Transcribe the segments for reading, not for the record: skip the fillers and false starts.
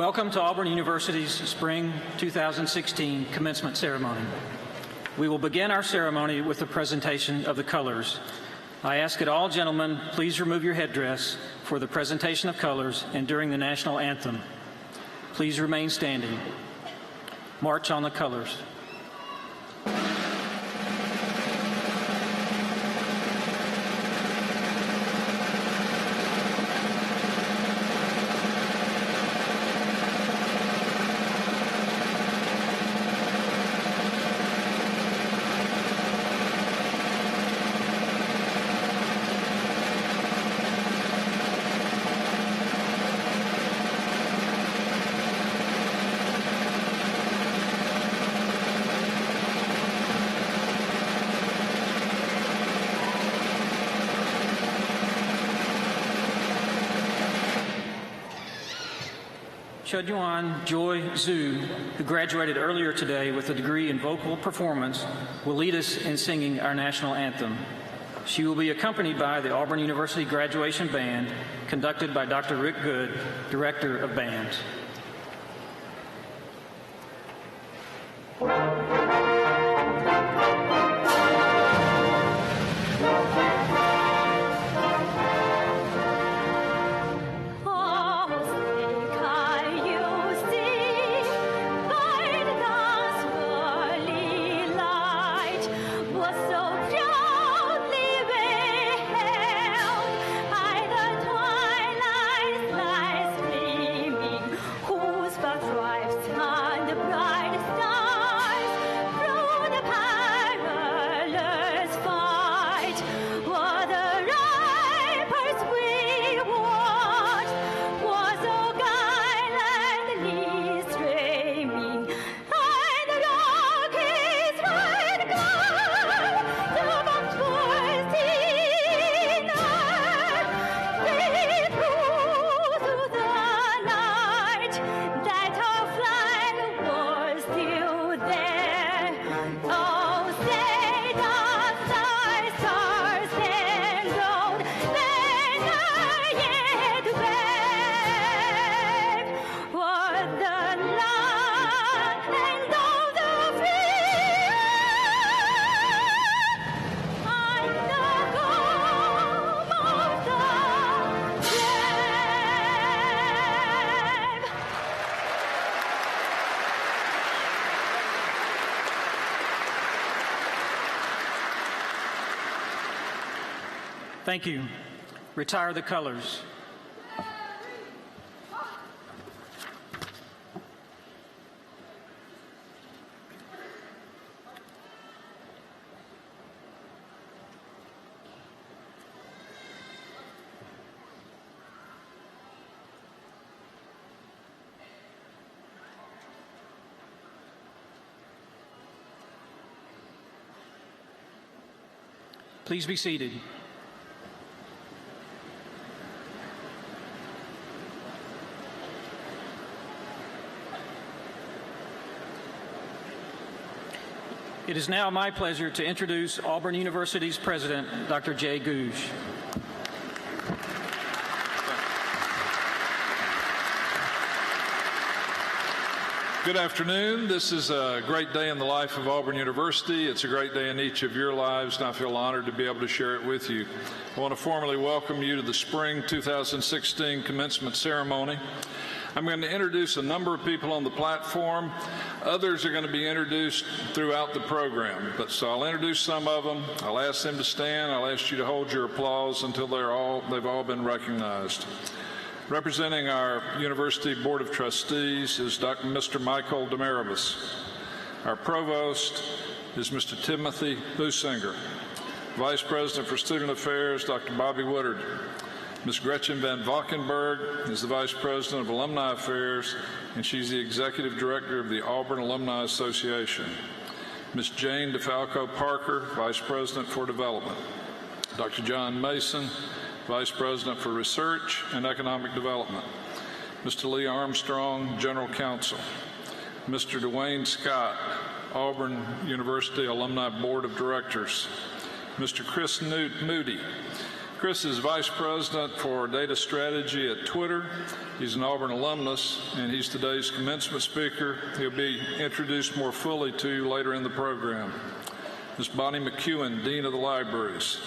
Welcome to Auburn University's Spring 2016 Commencement Ceremony. We will begin our ceremony with the presentation of the colors. I ask that all gentlemen please remove your headdress for the presentation of colors and during the national anthem. Please remain standing. March on the colors. Chudyuan Joy Zhu, who graduated earlier today with a degree in vocal performance, will lead us in singing our national anthem. She will be accompanied by the Auburn University Graduation Band, conducted by Dr. Rick Good, Director of Bands. Thank you. Retire the colors. Please be seated. It is now my pleasure to introduce Auburn University's President, Dr. Jay Gouge. Good afternoon. This is a great day in the life of Auburn University. It's a great day in each of your lives, and I feel honored to be able to share it with you. I want to formally welcome you to the Spring 2016 Commencement Ceremony. I'm going to introduce a number of people on the platform. Others are going to be introduced throughout the program, so I'll introduce some of them. I'll ask them to stand. I'll ask you to hold your applause until they've all been recognized. Representing our University Board of Trustees is Mr. Michael Demaribus. Our Provost is Mr. Timothy Businger. Vice President for Student Affairs, Dr. Bobby Woodard. Ms. Gretchen Van Valkenburg is the Vice President of Alumni Affairs, and she's the Executive Director of the Auburn Alumni Association. Ms. Jane DeFalco Parker, Vice President for Development. Dr. John Mason, Vice President for Research and Economic Development. Mr. Lee Armstrong, General Counsel. Mr. Dwayne Scott, Auburn University Alumni Board of Directors. Mr. Chris Moody, Chris is Vice President for Data Strategy at Twitter. He's an Auburn alumnus, and he's today's commencement speaker. He'll be introduced more fully to you later in the program. Ms. Bonnie McEwen, Dean of the Libraries.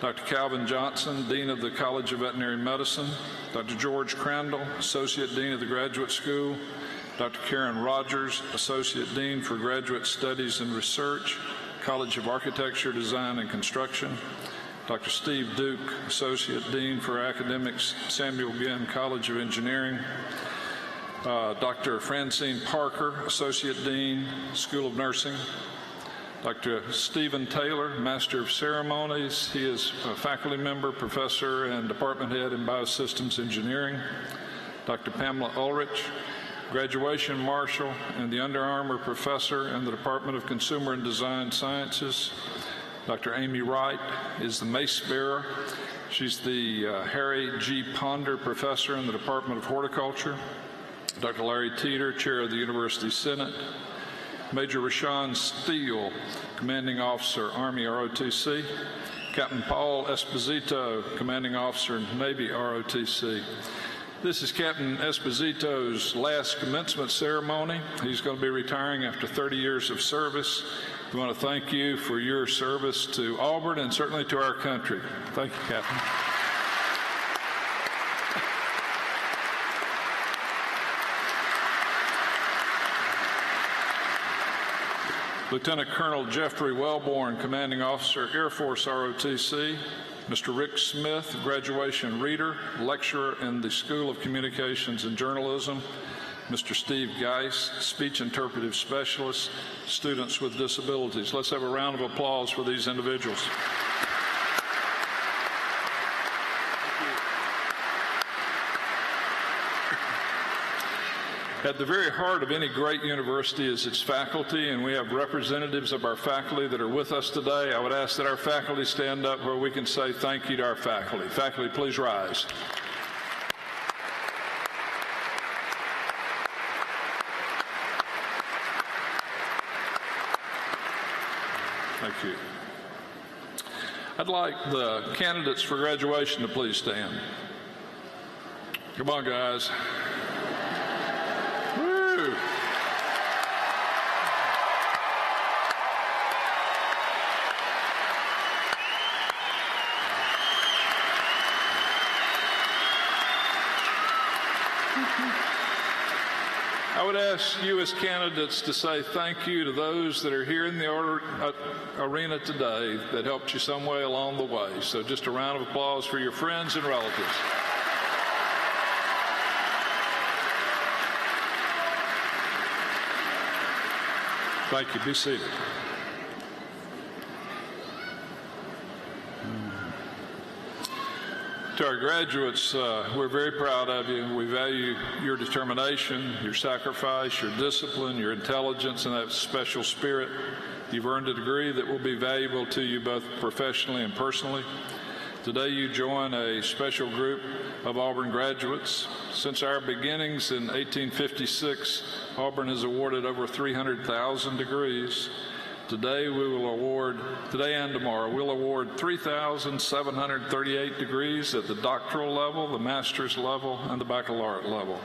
Dr. Calvin Johnson, Dean of the College of Veterinary Medicine. Dr. George Crandall, Associate Dean of the Graduate School. Dr. Karen Rogers, Associate Dean for Graduate Studies and Research, College of Architecture, Design, and Construction. Dr. Steve Duke, Associate Dean for Academics, Samuel Ginn College of Engineering. Dr. Francine Parker, Associate Dean, School of Nursing. Dr. Stephen Taylor, Master of Ceremonies. He is a faculty member, professor, and department head in Biosystems Engineering. Dr. Pamela Ulrich, Graduation Marshal and the Under Armour Professor in the Department of Consumer and Design Sciences. Dr. Amy Wright is the Mace Bearer. She's the Harry G. Ponder Professor in the Department of Horticulture. Dr. Larry Teeter, Chair of the University Senate. Major Rashawn Steele, Commanding Officer, Army ROTC. Captain Paul Esposito, Commanding Officer, Navy ROTC. This is Captain Esposito's last commencement ceremony. He's going to be retiring after 30 years of service. We want to thank you for your service to Auburn and certainly to our country. Thank you, Captain. Lieutenant Colonel Jeffrey Wellborn, Commanding Officer, Air Force ROTC. Mr. Rick Smith, Graduation Reader, Lecturer in the School of Communications and Journalism. Mr. Steve Geis, Speech Interpretive Specialist, Students with Disabilities. Let's have a round of applause for these individuals. At the very heart of any great university is its faculty, and we have representatives of our faculty that are with us today. I would ask that our faculty stand up where we can say thank you to our faculty. Faculty, please rise. Thank you. I'd like the candidates for graduation to please stand. Come on, guys. Woo! I would ask you as candidates to say thank you to those that are here in the arena today that helped you some way along the way. So just a round of applause for your friends and relatives. Thank you. Be seated. To our graduates, we're very proud of you. We value your determination, your sacrifice, your discipline, your intelligence, and that special spirit. You've earned a degree that will be valuable to you both professionally and personally. Today you join a special group of Auburn graduates. Since our beginnings in 1856, Auburn has awarded over 300,000 degrees. Today and tomorrow, we'll award 3,738 degrees at the doctoral level, the master's level, and the baccalaureate level.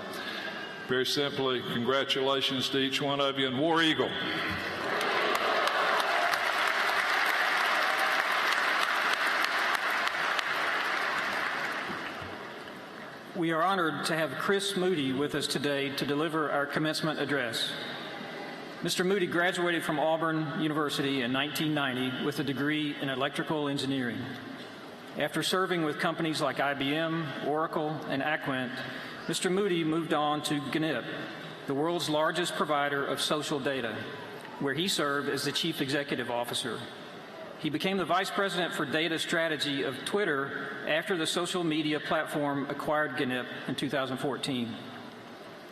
Very simply, congratulations to each one of you, and War Eagle. We are honored to have Chris Moody with us today to deliver our commencement address. Mr. Moody graduated from Auburn University in 1990 with a degree in electrical engineering. After serving with companies like IBM, Oracle, and Aquint, Mr. Moody moved on to GNIP, the world's largest provider of social data, where he served as the Chief Executive Officer. He became the Vice President for Data Strategy of Twitter after the social media platform acquired GNIP in 2014.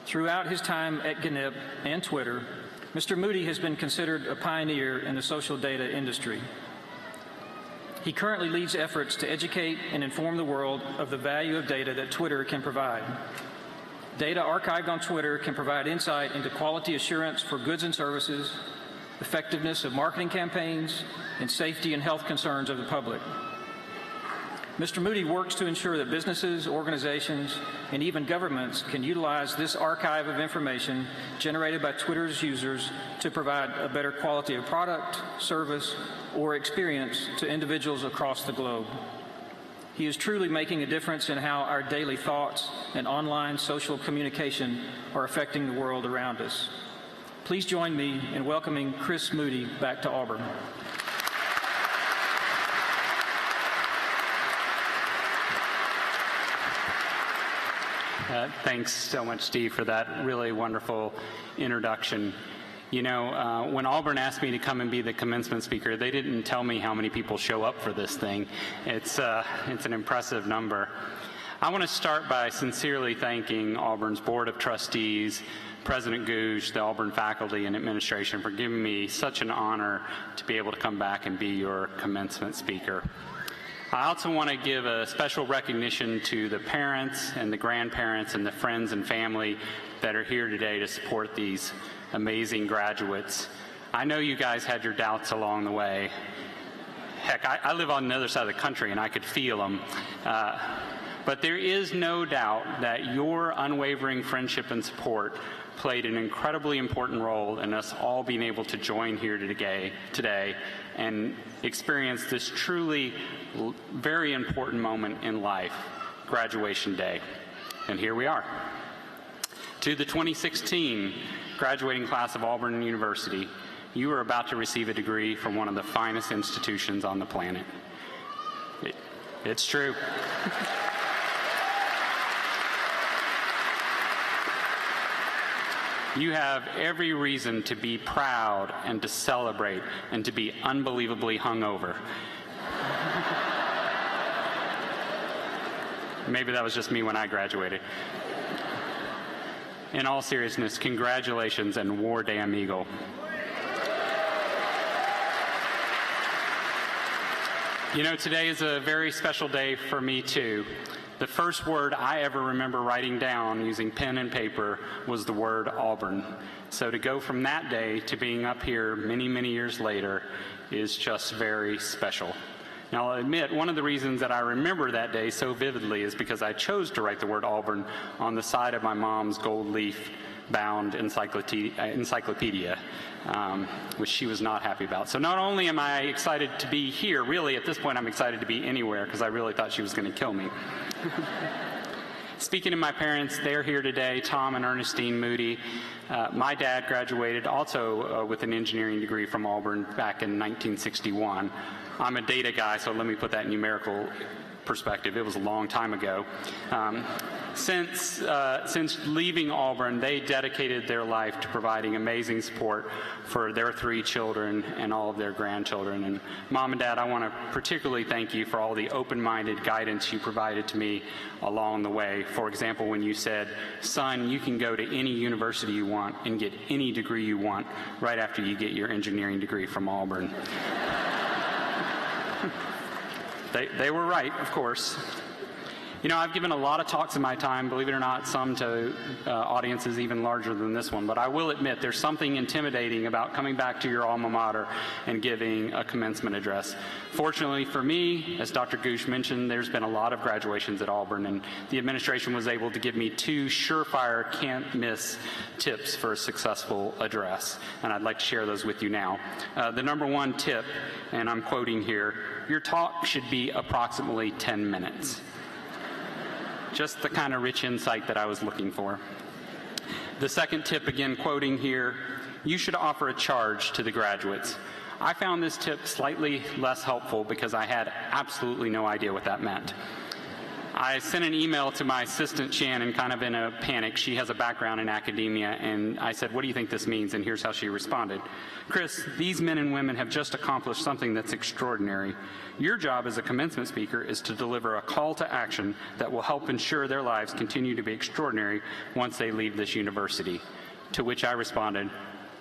Throughout his time at GNIP and Twitter, Mr. Moody has been considered a pioneer in the social data industry. He currently leads efforts to educate and inform the world of the value of data that Twitter can provide. Data archived on Twitter can provide insight into quality assurance for goods and services, effectiveness of marketing campaigns, and safety and health concerns of the public. Mr. Moody works to ensure that businesses, organizations, and even governments can utilize this archive of information generated by Twitter's users to provide a better quality of product, service, or experience to individuals across the globe. He is truly making a difference in how our daily thoughts and online social communication are affecting the world around us. Please join me in welcoming Chris Moody back to Auburn. Thanks so much, Steve, for that really wonderful introduction. You know, when Auburn asked me to come and be the commencement speaker, they didn't tell me how many people show up for this thing. It's an impressive number. I want to start by sincerely thanking Auburn's Board of Trustees, President Googe, the Auburn faculty and administration for giving me such an honor to be able to come back and be your commencement speaker. I also want to give a special recognition to the parents and the grandparents and the friends and family that are here today to support these amazing graduates. I know you guys had your doubts along the way. Heck, I live on the other side of the country and I could feel them. But there is no doubt that your unwavering friendship and support played an incredibly important role in us all being able to join here today and experience this truly very important moment in life, graduation day. And here we are. To the 2016 graduating class of Auburn University, you are about to receive a degree from one of the finest institutions on the planet. It's true. You have every reason to be proud and to celebrate and to be unbelievably hungover. Maybe that was just me when I graduated. In all seriousness, congratulations and War Damn Eagle. You know, today is a very special day for me too. The first word I ever remember writing down using pen and paper was the word Auburn. So to go from that day to being up here many, many years later is just very special. Now, I'll admit, one of the reasons that I remember that day so vividly is because I chose to write the word Auburn on the side of my mom's gold leaf-bound encyclopedia, which she was not happy about. So not only am I excited to be here, really at this point I'm excited to be anywhere because I really thought she was going to kill me. Speaking of my parents, they're here today, Tom and Ernestine Moody. My dad graduated also with an engineering degree from Auburn back in 1961. I'm a data guy, so let me put that in numerical perspective. It was a long time ago. Since leaving Auburn, they dedicated their life to providing amazing support for their 3 children and all of their grandchildren. And Mom and Dad, I want to particularly thank you for all the open-minded guidance you provided to me along the way. For example, when you said, son, you can go to any university you want and get any degree you want right after you get your engineering degree from Auburn. They were right, of course. You know, I've given a lot of talks in my time, believe it or not, some to audiences even larger than this one, but I will admit there's something intimidating about coming back to your alma mater and giving a commencement address. Fortunately for me, as Dr. Gooch mentioned, there's been a lot of graduations at Auburn, and the administration was able to give me 2 surefire can't-miss tips for a successful address, and I'd like to share those with you now. The number 1 tip, and I'm quoting here, your talk should be approximately 10 minutes. Just the kind of rich insight that I was looking for. The second tip, again quoting here, you should offer a charge to the graduates. I found this tip slightly less helpful because I had absolutely no idea what that meant. I sent an email to my assistant, Shannon, kind of in a panic. She has a background in academia, and I said, what do you think this means? And here's how she responded. Chris, these men and women have just accomplished something that's extraordinary. Your job as a commencement speaker is to deliver a call to action that will help ensure their lives continue to be extraordinary once they leave this university. To which I responded,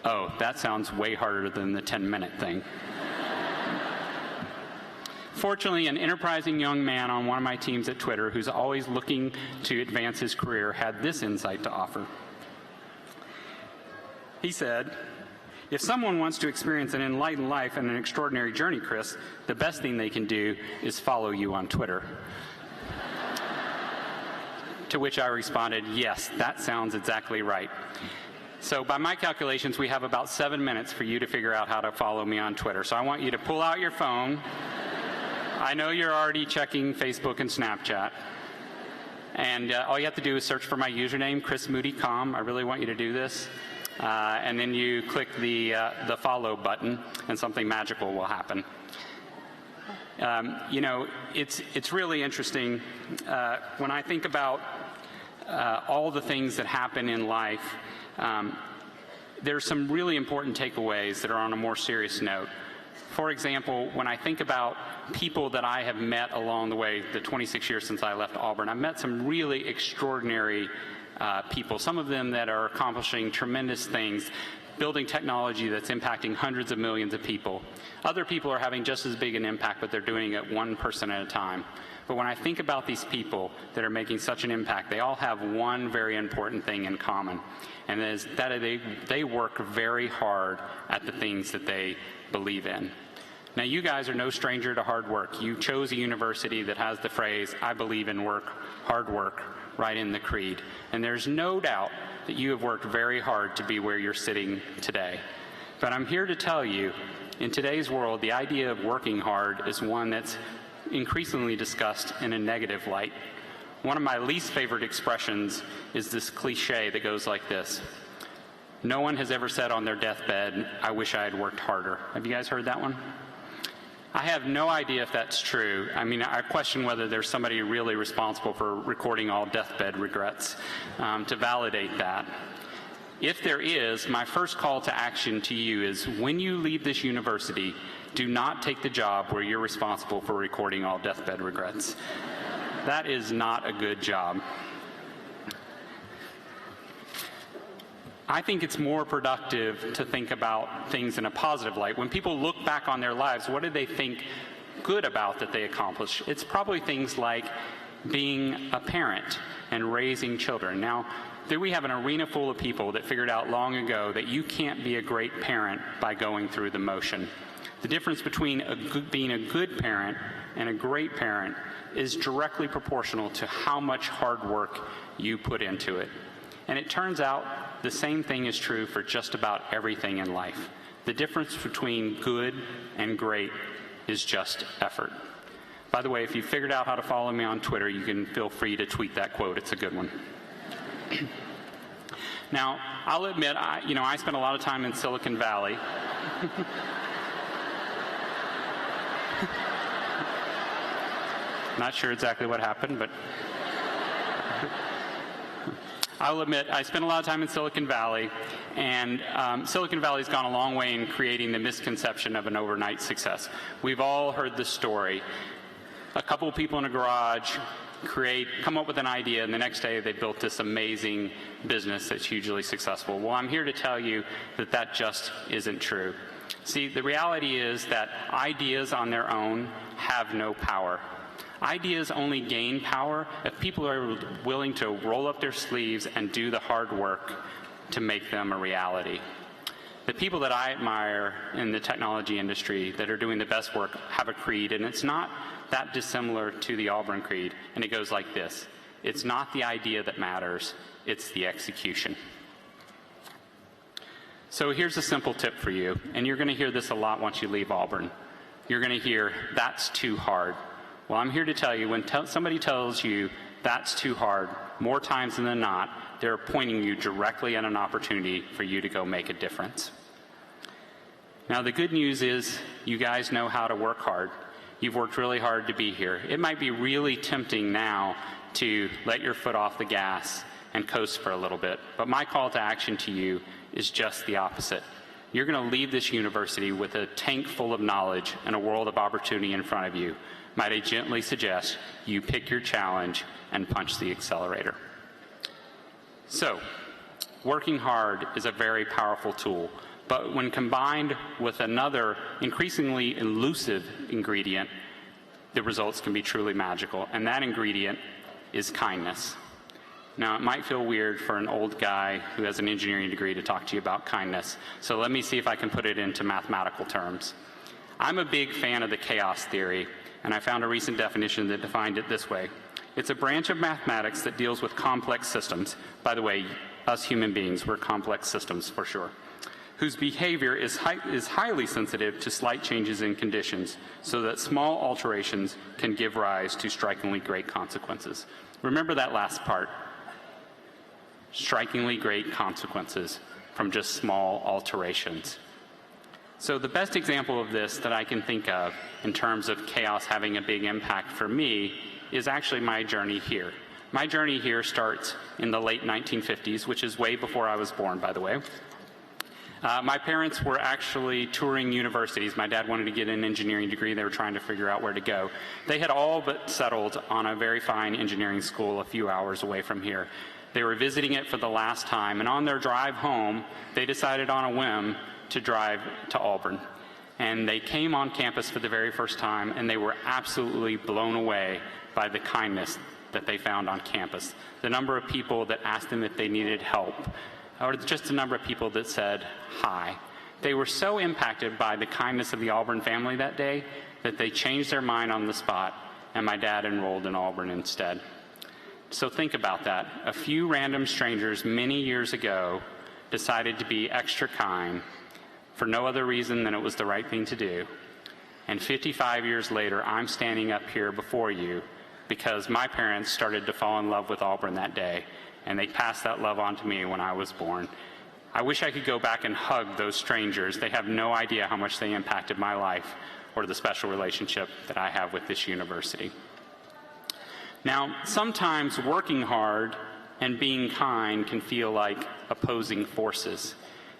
oh, that sounds way harder than the 10-minute thing. Fortunately, an enterprising young man on one of my teams at Twitter who's always looking to advance his career had this insight to offer. He said, If someone wants to experience an enlightened life and an extraordinary journey, Chris, the best thing they can do is follow you on Twitter. To which I responded, yes, that sounds exactly right. So by my calculations, we have about 7 minutes for you to figure out how to follow me on Twitter. So I want you to pull out your phone. I know you're already checking Facebook and Snapchat. And all you have to do is search for my username, ChrisMoodyCom. I really want you to do this. And then you click the follow button, and something magical will happen. You know, it's really interesting. When I think about all the things that happen in life, there's some really important takeaways that are on a more serious note. For example, when I think about people that I have met along the way, the 26 years since I left Auburn, I've met some really extraordinary people, some of them that are accomplishing tremendous things, building technology that's impacting hundreds of millions of people. Other people are having just as big an impact, but they're doing it one person at a time. But when I think about these people that are making such an impact, they all have one very important thing in common, and that is that they work very hard at the things that they believe in. Now, you guys are no stranger to hard work. You chose a university that has the phrase, "I believe in work, hard work," right in the creed. And there's no doubt that you have worked very hard to be where you're sitting today. But I'm here to tell you, in today's world, the idea of working hard is one that's increasingly discussed in a negative light. One of my least favorite expressions is this cliche that goes like this: no one has ever said on their deathbed, "I wish I had worked harder." Have you guys heard that one? I have no idea if that's true. I mean, I question whether there's somebody really responsible for recording all deathbed regrets to validate that. If there is, my first call to action to you is, when you leave this university, do not take the job where you're responsible for recording all deathbed regrets. That is not a good job. I think it's more productive to think about things in a positive light. When people look back on their lives, what do they think good about that they accomplished? It's probably things like being a parent and raising children. Now, we have an arena full of people that figured out long ago that you can't be a great parent by going through the motion. The difference between being a good parent and a great parent is directly proportional to how much hard work you put into it. And it turns out the same thing is true for just about everything in life. The difference between good and great is just effort. By the way, if you figured out how to follow me on Twitter, you can feel free to tweet that quote. It's a good one. Now, I'll admit, I spent a lot of time in Silicon Valley. Not sure exactly what happened, but I'll admit I spent a lot of time in Silicon Valley, and Silicon Valley's gone a long way in creating the misconception of an overnight success. We've all heard the story. A couple of people in a garage come up with an idea, and the next day they built this amazing business that's hugely successful. Well, I'm here to tell you that that just isn't true. See, the reality is that ideas on their own have no power. Ideas only gain power if people are willing to roll up their sleeves and do the hard work to make them a reality. The people that I admire in the technology industry that are doing the best work have a creed, and it's not that dissimilar to the Auburn Creed, and it goes like this: it's not the idea that matters, it's the execution. So here's a simple tip for you, and you're going to hear this a lot once you leave Auburn. You're going to hear, "That's too hard." Well, I'm here to tell you, when somebody tells you that's too hard, more times than not, they're pointing you directly at an opportunity for you to go make a difference. Now, the good news is you guys know how to work hard. You've worked really hard to be here. It might be really tempting now to let your foot off the gas and coast for a little bit, but my call to action to you is just the opposite. You're going to leave this university with a tank full of knowledge and a world of opportunity in front of you. Might I gently suggest you pick your challenge and punch the accelerator. So, working hard is a very powerful tool, but when combined with another increasingly elusive ingredient, the results can be truly magical, and that ingredient is kindness. Now, it might feel weird for an old guy who has an engineering degree to talk to you about kindness, so let me see if I can put it into mathematical terms. I'm a big fan of the chaos theory, and I found a recent definition that defined it this way. It's a branch of mathematics that deals with complex systems. By the way, us human beings, we're complex systems for sure, whose behavior is highly sensitive to slight changes in conditions, so that small alterations can give rise to strikingly great consequences. Remember that last part. Strikingly great consequences from just small alterations. So the best example of this that I can think of in terms of chaos having a big impact for me is actually my journey here. My journey here starts in the late 1950s, which is way before I was born, by the way. My parents were actually touring universities. My dad wanted to get an engineering degree. They were trying to figure out where to go. They had all but settled on a very fine engineering school a few hours away from here. They were visiting it for the last time, and on their drive home, they decided on a whim to drive to Auburn. And they came on campus for the very first time, and they were absolutely blown away by the kindness that they found on campus. The number of people that asked them if they needed help, or just the number of people that said hi. They were so impacted by the kindness of the Auburn family that day that they changed their mind on the spot, and my dad enrolled in Auburn instead. So think about that. A few random strangers many years ago decided to be extra kind for no other reason than it was the right thing to do. And 55 years later, I'm standing up here before you because my parents started to fall in love with Auburn that day, and they passed that love on to me when I was born. I wish I could go back and hug those strangers. They have no idea how much they impacted my life or the special relationship that I have with this university. Now, sometimes working hard and being kind can feel like opposing forces.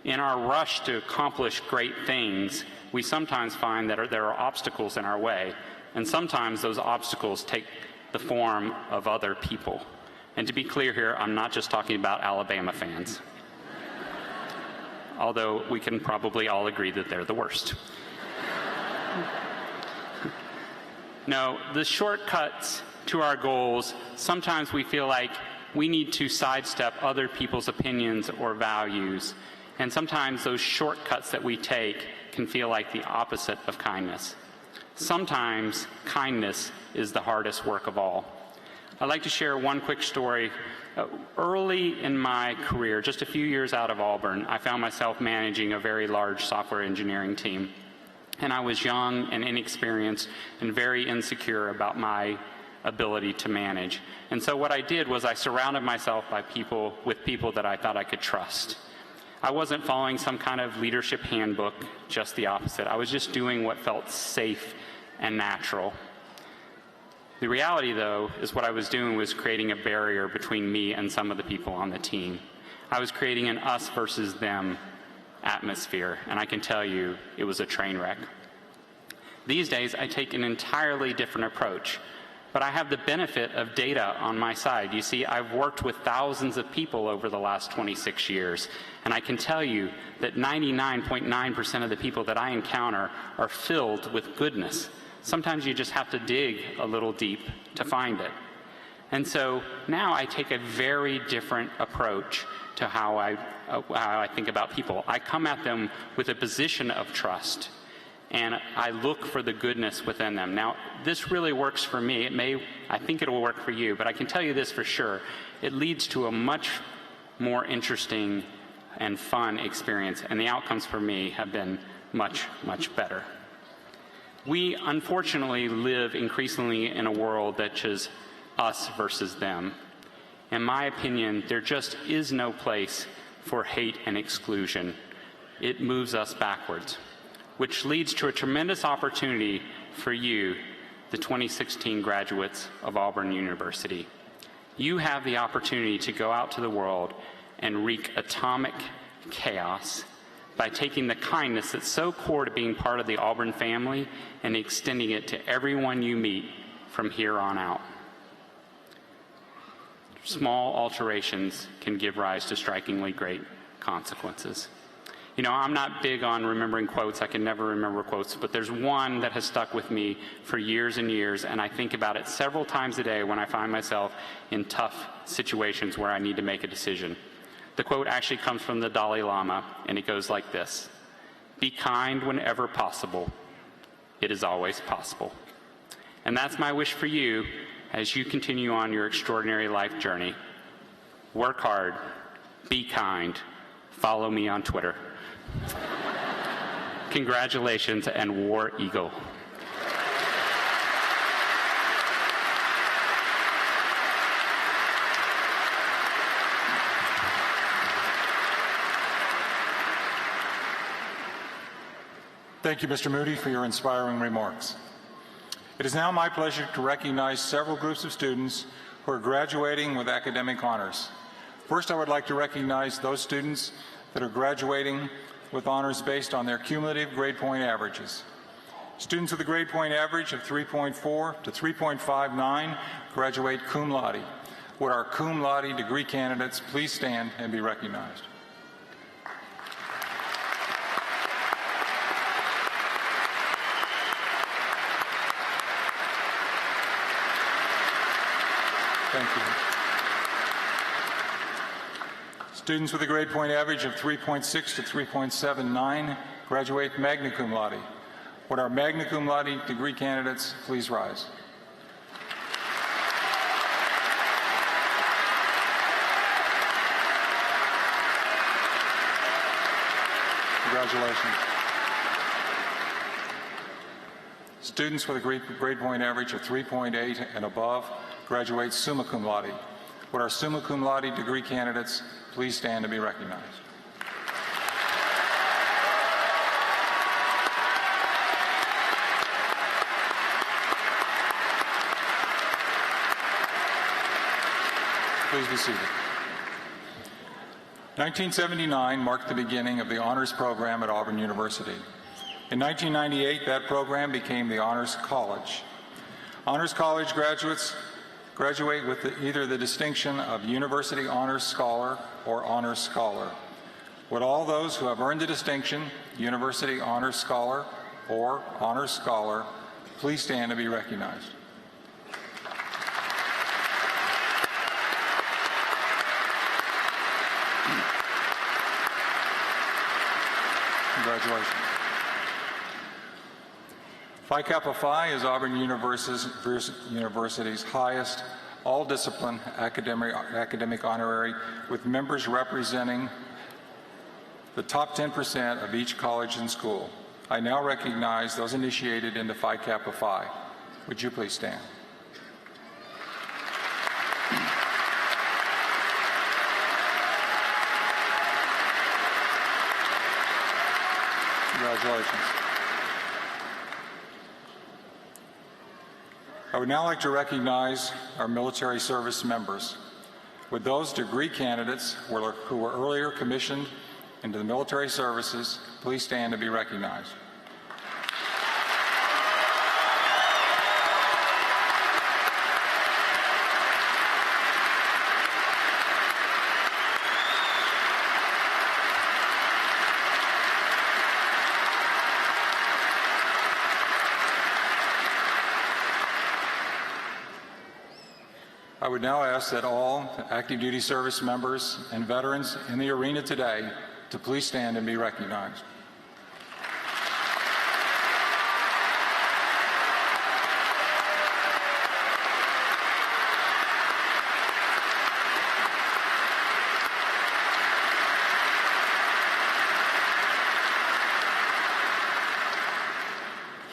In our rush to accomplish great things, we sometimes find that there are obstacles in our way, and sometimes those obstacles take the form of other people. And to be clear here, I'm not just talking about Alabama fans, although we can probably all agree that they're the worst. No, the shortcuts to our goals, sometimes we feel like we need to sidestep other people's opinions or values. And sometimes those shortcuts that we take can feel like the opposite of kindness. Sometimes kindness is the hardest work of all. I'd like to share one quick story. Early in my career, just a few years out of Auburn, I found myself managing a very large software engineering team. And I was young and inexperienced and very insecure about my ability to manage. And so what I did was I surrounded myself with people that I thought I could trust. I wasn't following some kind of leadership handbook, just the opposite. I was just doing what felt safe and natural. The reality, though, is what I was doing was creating a barrier between me and some of the people on the team. I was creating an us versus them atmosphere, and I can tell you it was a train wreck. These days, I take an entirely different approach, but I have the benefit of data on my side. You see, I've worked with thousands of people over the last 26 years, and I can tell you that 99.9% of the people that I encounter are filled with goodness. Sometimes you just have to dig a little deep to find it. And so now I take a very different approach to how I think about people. I come at them with a position of trust, and I look for the goodness within them. Now, this really works for me. I think it will work for you, but I can tell you this for sure. It leads to a much more interesting and fun experience, and the outcomes for me have been much, much better. We, unfortunately, live increasingly in a world that's just us versus them. In my opinion, there just is no place for hate and exclusion. It moves us backwards, which leads to a tremendous opportunity for you, the 2016 graduates of Auburn University. You have the opportunity to go out to the world and wreak atomic chaos by taking the kindness that's so core to being part of the Auburn family and extending it to everyone you meet from here on out. Small alterations can give rise to strikingly great consequences. You know, I'm not big on remembering quotes. I can never remember quotes, but there's one that has stuck with me for years and years, and I think about it several times a day when I find myself in tough situations where I need to make a decision. The quote actually comes from the Dalai Lama, and it goes like this: "Be kind whenever possible. It is always possible." And that's my wish for you as you continue on your extraordinary life journey. Work hard, be kind, follow me on Twitter. Congratulations, and War Eagle. Thank you, Mr. Moody, for your inspiring remarks. It is now my pleasure to recognize several groups of students who are graduating with academic honors. First, I would like to recognize those students that are graduating with honors based on their cumulative grade point averages. Students with a grade point average of 3.4 to 3.59 graduate cum laude. Would our cum laude degree candidates please stand and be recognized? Thank you. Students with a grade point average of 3.6 to 3.79 graduate magna cum laude. Would our magna cum laude degree candidates please rise? Congratulations. Students with a grade point average of 3.8 and above graduate summa cum laude. Would our summa cum laude degree candidates please stand to be recognized? Please be seated. 1979 marked the beginning of the honors program at Auburn University. In 1998, that program became the Honors College. Honors College graduates graduate with either the distinction of University Honors Scholar or Honors Scholar. Would all those who have earned the distinction, University Honors Scholar or Honors Scholar, please stand to be recognized? Congratulations. Phi Kappa Phi is Auburn University's highest all-discipline academic honorary, with members representing the top 10% of each college and school. I now recognize those initiated into Phi Kappa Phi. Would you please stand? Congratulations. I would now like to recognize our military service members. Would those degree candidates who were earlier commissioned into the military services please stand to be recognized? I would now ask that all active duty service members and veterans in the arena today to please stand and be recognized.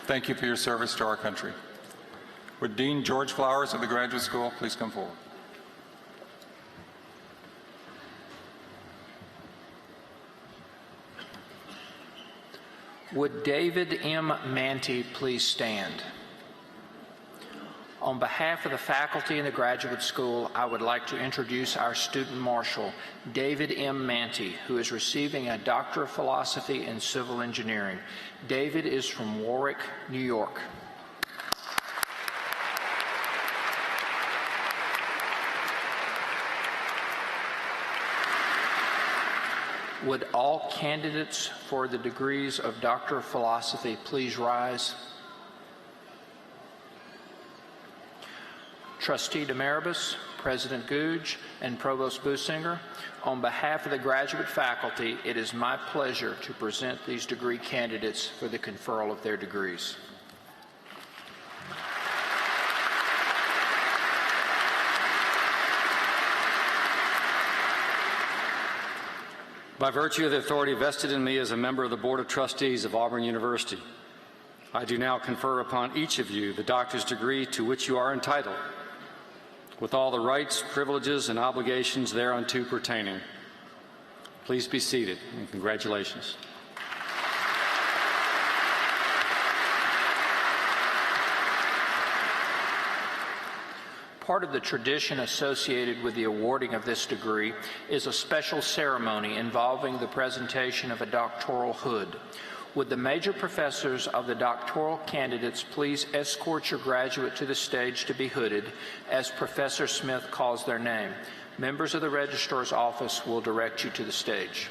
Thank you for your service to our country. Would Dean George Flowers of the Graduate School please come forward? Would David M. Manty please stand? On behalf of the faculty in the Graduate School, I would like to introduce our student marshal, David M. Manty, who is receiving a Doctor of Philosophy in Civil Engineering. David is from Warwick, New York. Would all candidates for the degrees of Doctor of Philosophy please rise? Trustee Demaribus, President Googe, and Provost Businger, on behalf of the graduate faculty, it is my pleasure to present these degree candidates for the conferral of their degrees. By virtue of the authority vested in me as a member of the Board of Trustees of Auburn University, I do now confer upon each of you the doctor's degree to which you are entitled, with all the rights, privileges, and obligations thereunto pertaining. Please be seated, and congratulations. Part of the tradition associated with the awarding of this degree is a special ceremony involving the presentation of a doctoral hood. Would the major professors of the doctoral candidates please escort your graduate to the stage to be hooded as Professor Smith calls their name? Members of the Registrar's Office will direct you to the stage.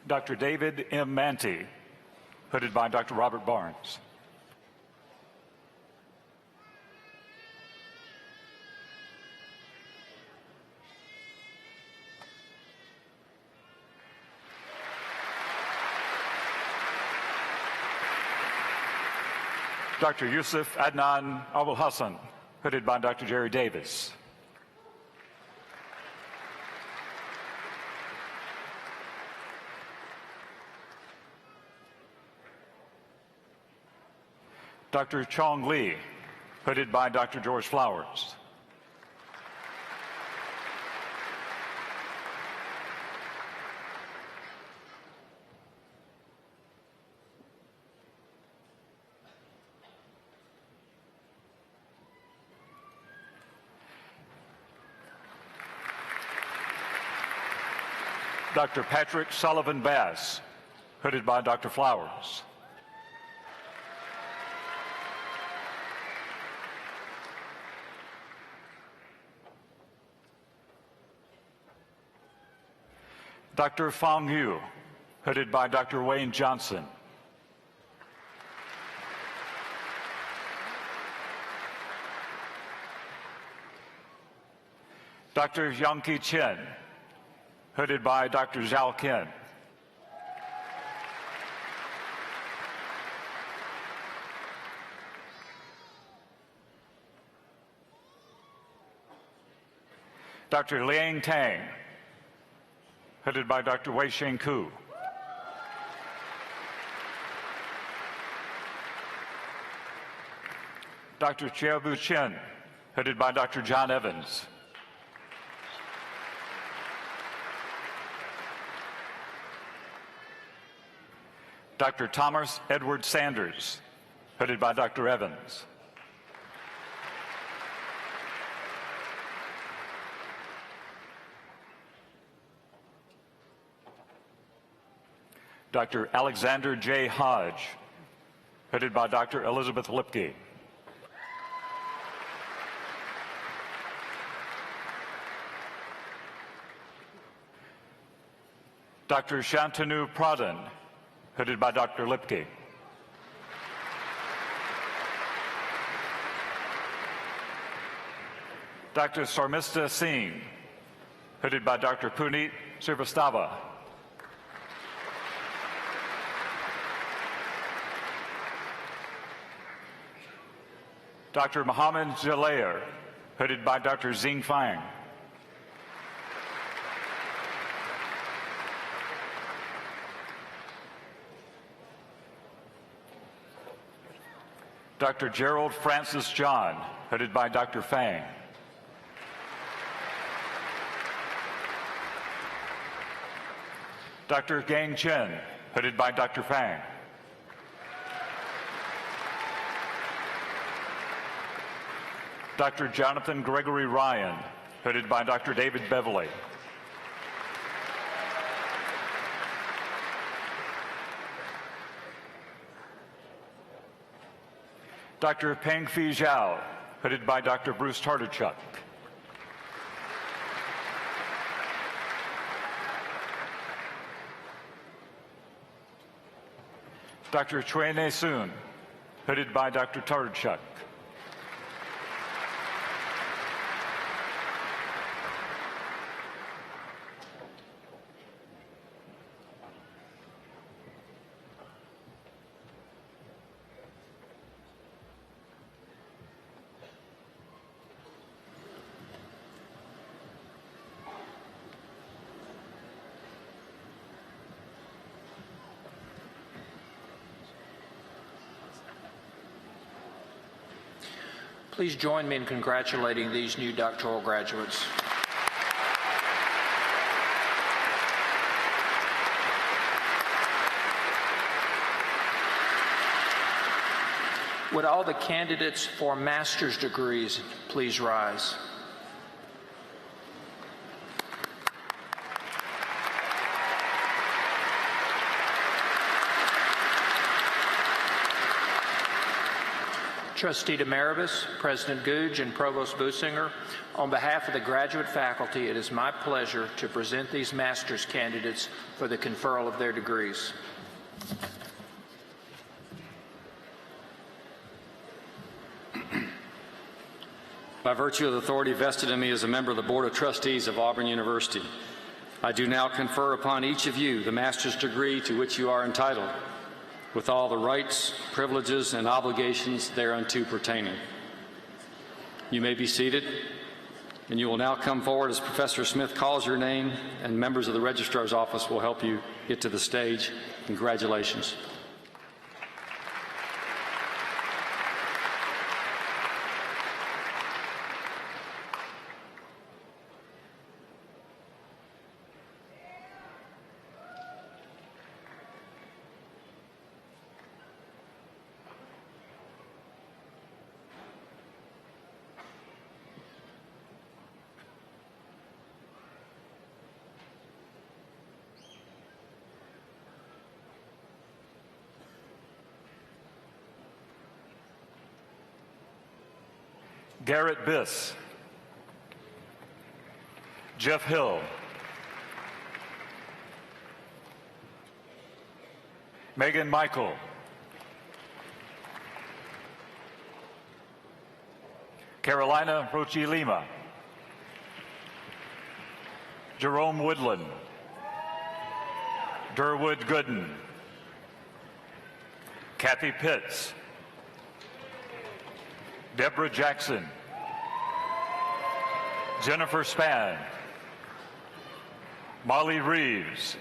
Dr. David M. Manty, hooded by Dr. Robert Barnes. Dr. Yusuf Adnan Abul Hassan, hooded by Dr. Jerry Davis. Dr. Chong Lee, hooded by Dr. George Flowers. Dr. Patrick Sullivan Bass, hooded by Dr. Flowers. Dr. Fang Yu, hooded by Dr. Wayne Johnson. Dr. Yangqi Chen, hooded by Dr. Zhao Ken. Dr. Liang Tang, headed by Dr. Wei-Sheng Ku. Dr. Chiabu Chen, headed by Dr. John Evans. Dr. Thomas Edward Sanders, headed by Dr. Evans. Dr. Alexander J. Hodge, headed by Dr. Elizabeth Lipke. Dr. Shantanu Pradhan, headed by Dr. Lipke. Dr. Sarmista Singh, headed by Dr. Puneet Srivastava. Dr. Mohammed Zalair, hooded by Dr. Xing Fang. Dr. Gerald Francis John, hooded by Dr. Fang. Dr. Gang Chen, hooded by Dr. Fang. Dr. Jonathan Gregory Ryan, hooded by Dr. David Beverly. Dr. Peng Fi Zhao, hooded by Dr. Bruce Tartarchuk. Dr. Chue Ne Soon, hooded by Dr. Tartarchuk. Please join me in congratulating these new doctoral graduates. Would all the candidates for master's degrees please rise? Trustee Demaribus, President Googe, and Provost Businger, on behalf of the graduate faculty, it is my pleasure to present these master's candidates for the conferral of their degrees. By virtue of the authority vested in me as a member of the Board of Trustees of Auburn University, I do now confer upon each of you the master's degree to which you are entitled, with all the rights, privileges, and obligations thereunto pertaining. You may be seated, and you will now come forward as Professor Smith calls your name, and members of the Registrar's Office will help you get to the stage. Congratulations. Garrett Biss, Jeff Hill, Megan Michael, Carolina Rochi Lima, Jerome Woodland, Durwood Gooden, Kathy Pitts, Deborah Jackson, Jennifer Spann, Molly Reeves,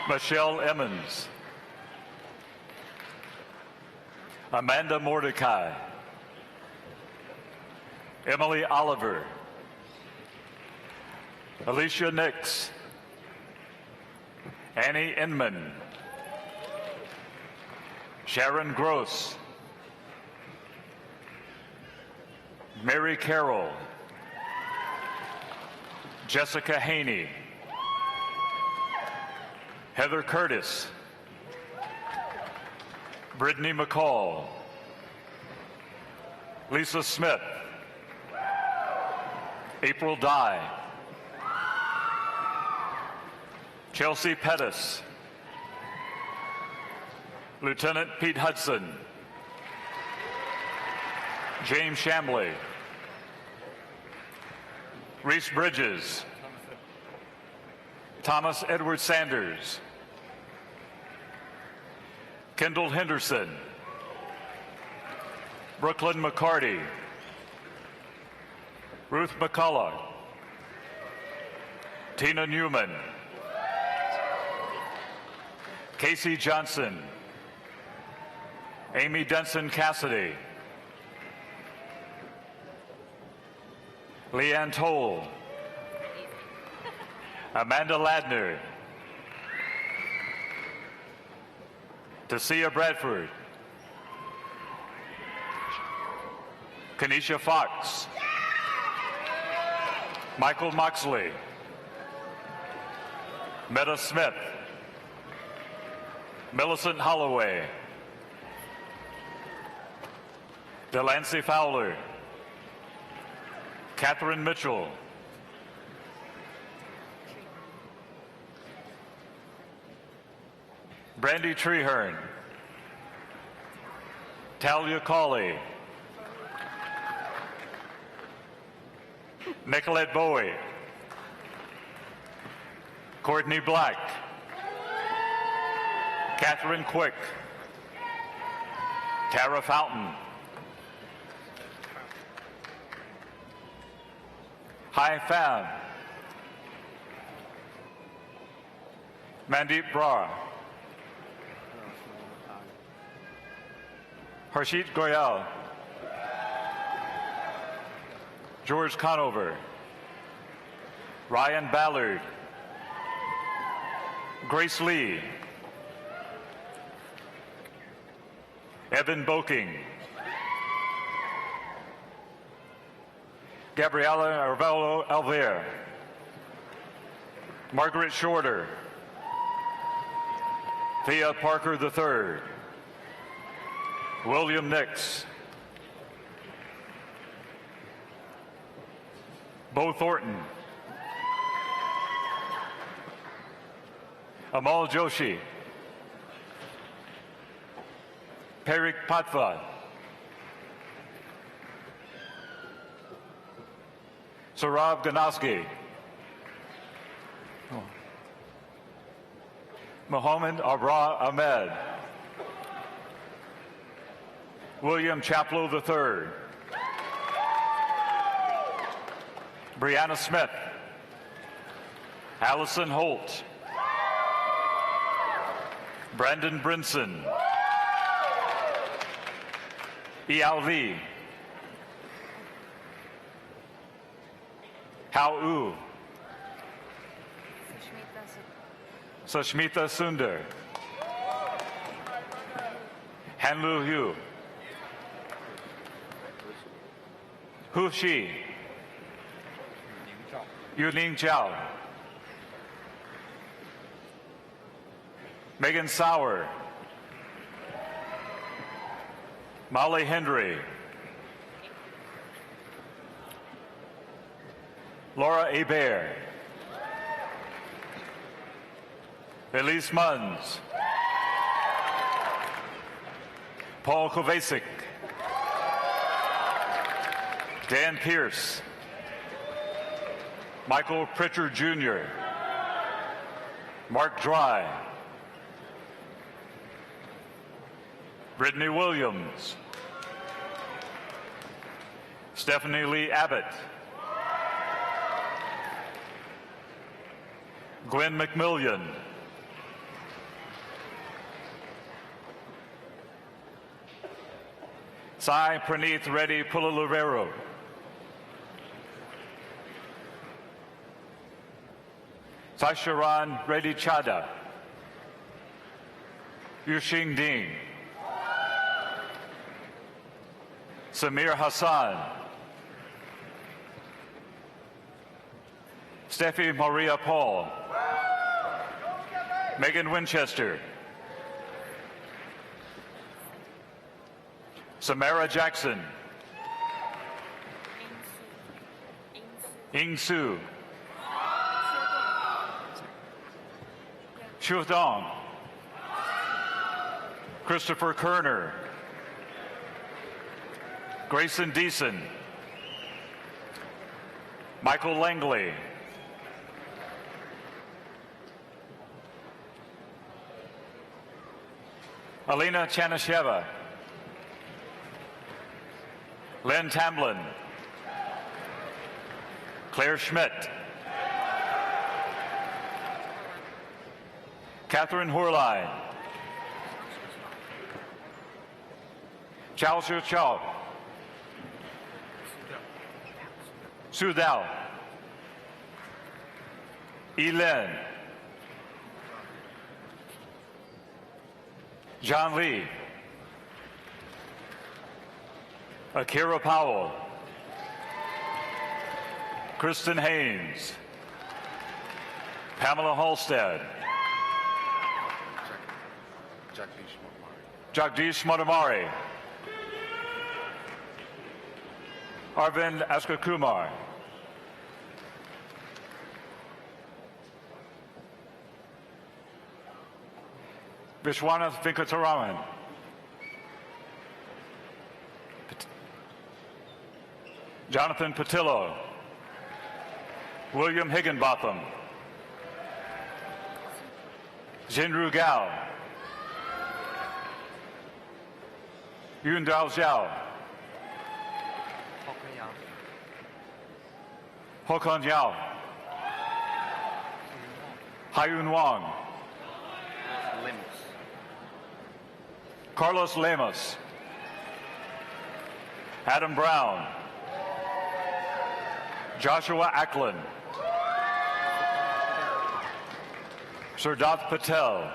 Michelle Emmons, Amanda Mordecai, Emily Oliver, Alicia Nix, Annie Inman, Sharon Gross, Mary Carroll, Jessica Haney, Heather Curtis, Brittany McCall, Lisa Smith, April Dye, Chelsea Pettis, Lieutenant Pete Hudson, James Shambley, Reese Bridges, Thomas Edward Sanders, Kendall Henderson, Brooklyn McCarty, Ruth McCullough, Tina Newman, Casey Johnson, Amy Denson Cassidy, Leanne Toll, Amanda Ladner, Tasia Bradford, Kenesha Fox, Michael Moxley, Meta Smith, Millicent Holloway, Delancey Fowler, Catherine Mitchell, Brandy Treherne, Talia Cawley, Nicolette Bowie, Courtney Black, Catherine Quick, Tara Fountain, Hai Pham, Mandeep Brar, Harshit Goyal, George Conover, Ryan Ballard, Grace Lee, Evan Boking, Gabriela Arvelo Alvear, Margaret Shorter, Thea Parker III, William Nix, Bo Thornton, Amal Joshi, Perik Patva, Saurabh Ganaski, Mohammed Abra Ahmed, William Chaplow III, Brianna Smith, Allison Holt, Brandon Brinson, Yao Li, Hao U, Sashmita Sundar, Hanlu Hu, Hu Shi, Yuning Zhao, Megan Sauer, Molly Hendry, Laura Hebert, Elise Munns, Paul Kovacic, Dan Pierce, Michael Pritchard Jr., Mark Dry, Brittany Williams, Stephanie Lee Abbott, Gwen McMillian, Sai Praneeth Reddy Pulaluvero, Sasharan Reddy Chada, Yuxing Ding, Samir Hassan, Steffi Maria Paul, Megan Winchester, Samara Jackson, Ying Su, Xu Dong, Christopher Kerner, Grayson Deason, Michael Langley, Alina Chanasheva, Lynn Tamlin, Claire Schmidt. Catherine Horline. Chao Shu Chao. Su Dao. Elen. John Lee. Akira Powell. Kristen Haynes. Pamela Halstead. Jagdish Motamari. Arvind Askakumar. Vishwanath Venkataraman. Jonathan Patillo. William Higginbotham. Jinru Gao. Yun Dao Zhao. Hokon Yao. Hayun Wang. Carlos Lemos. Adam Brown. Joshua Ackland. Sirdath Patel.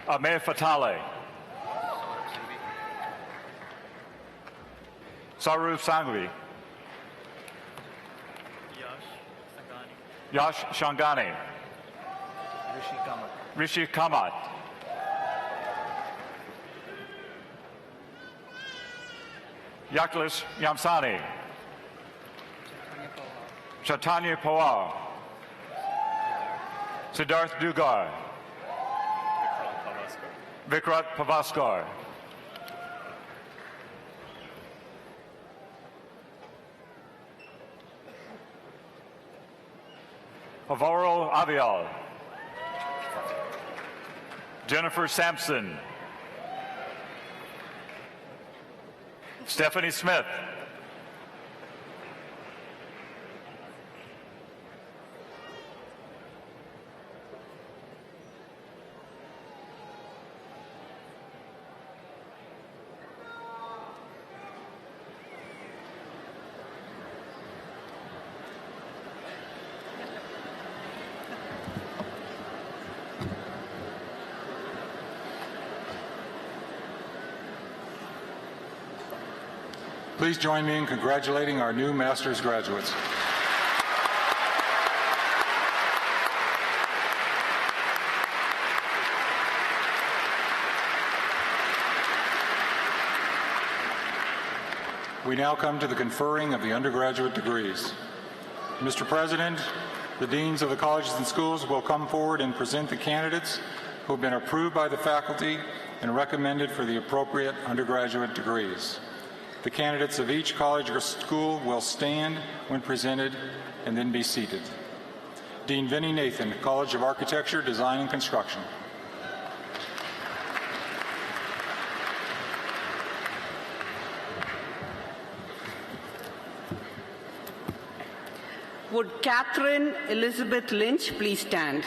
Ameh Fatale. Sarup Sangvi. Yash Shangani. Rishi Kamat. Yaklis Yamsani. Chaitanya Pawar. Siddharth Dugar. Vikrat Pavaskar. Avaro Avial. Jennifer Sampson. Stephanie Smith. Please join me in congratulating our new master's graduates. We now come to the conferring of the undergraduate degrees. Mr. President, the deans of the colleges and schools will come forward and present the candidates who have been approved by the faculty and recommended for the appropriate undergraduate degrees. The candidates of each college or school will stand when presented and then be seated. Dean Vinnie Nathan, College of Architecture, Design, and Construction. Would Catherine Elizabeth Lynch please stand?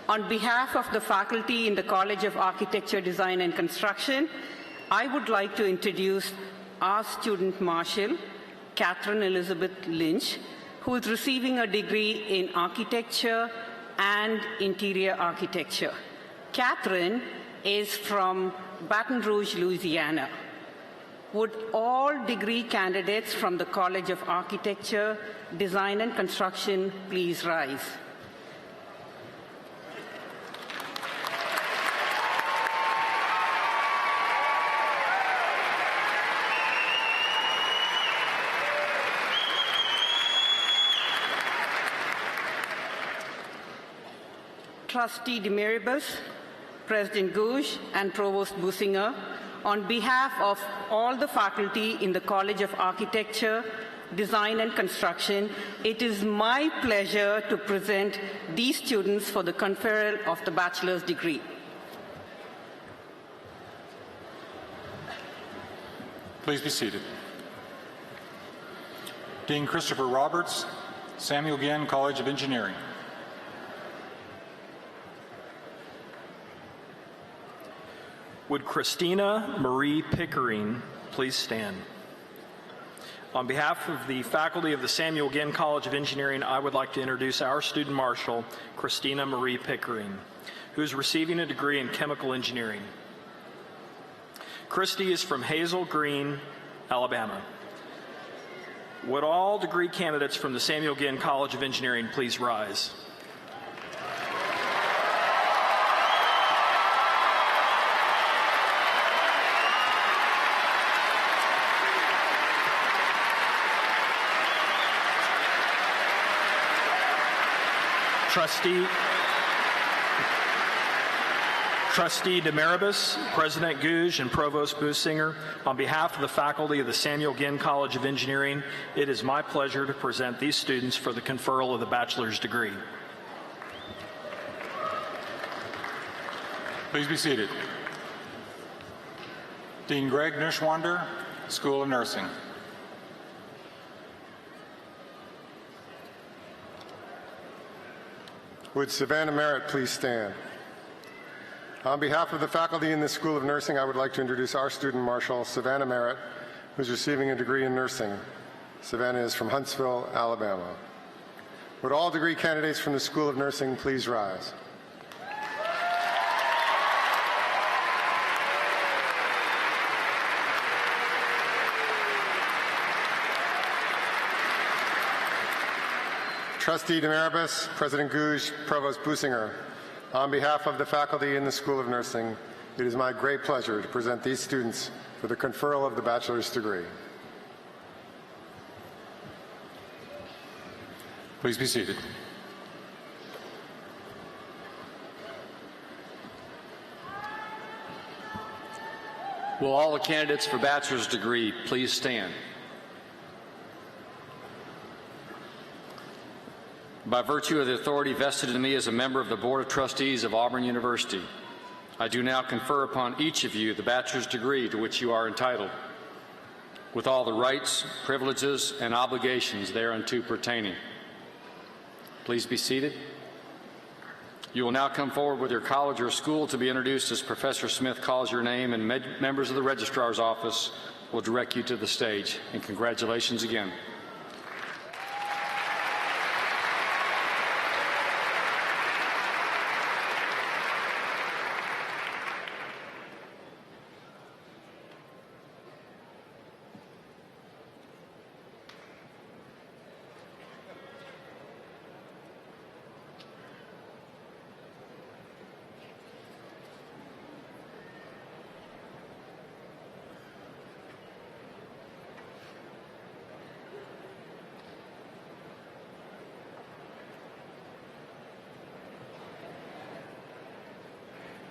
On behalf of the faculty in the College of Architecture, Design, and Construction, I would like to introduce our student marshal, Catherine Elizabeth Lynch, who is receiving a degree in architecture and interior architecture. Catherine is from Baton Rouge, Louisiana. Would all degree candidates from the College of Architecture, Design, and Construction please rise? Trustee Demiribus, President Gouge, and Provost Businger, on behalf of all the faculty in the College of Architecture, Design, and Construction, it is my pleasure to present these students for the conferral of the bachelor's degree. Please be seated. Dean Christopher Roberts, Samuel Ginn College of Engineering. Would Christina Marie Pickering please stand? On behalf of the faculty of the Samuel Ginn College of Engineering, I would like to introduce our student marshal, Christina Marie Pickering, who is receiving a degree in chemical engineering. Christy is from Hazel Green, Alabama. Would all degree candidates from the Samuel Ginn College of Engineering please rise? Trustee Demaribus, President Gouge, and Provost Businger, on behalf of the faculty of the Samuel Ginn College of Engineering, it is my pleasure to present these students for the conferral of the bachelor's degree. Please be seated. Dean Greg Nushwander, School of Nursing. Would Savannah Merritt please stand? On behalf of the faculty in the School of Nursing, I would like to introduce our student marshal, Savannah Merritt, who's receiving a degree in nursing. Savannah is from Huntsville, Alabama. Would all degree candidates from the School of Nursing please rise? Trustee Demaribus, President Gouge, Provost Businger, on behalf of the faculty in the School of Nursing, it is my great pleasure to present these students for the conferral of the bachelor's degree. Please be seated. Will all the candidates for bachelor's degree please stand? By virtue of the authority vested in me as a member of the Board of Trustees of Auburn University, I do now confer upon each of you the bachelor's degree to which you are entitled, with all the rights, privileges, and obligations thereunto pertaining. Please be seated. You will now come forward with your college or school to be introduced as Professor Smith calls your name, and members of the registrar's office will direct you to the stage. And congratulations again.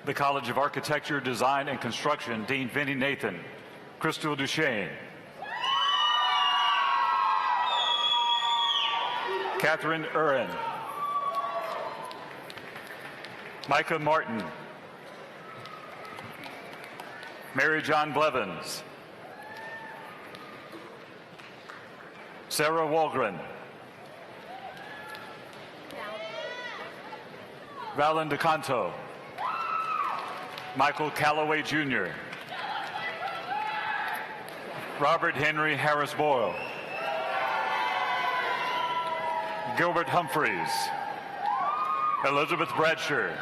The College of Architecture, Design, and Construction, Dean Vinnie Nathan, Crystal Duchesne, Catherine Urin, Micah Martin, Mary John Blevins, Sarah Walgren, Valen DeCanto, Michael Calloway Jr., Robert Henry Harris Boyle, Gilbert Humphreys, Elizabeth Bradsher,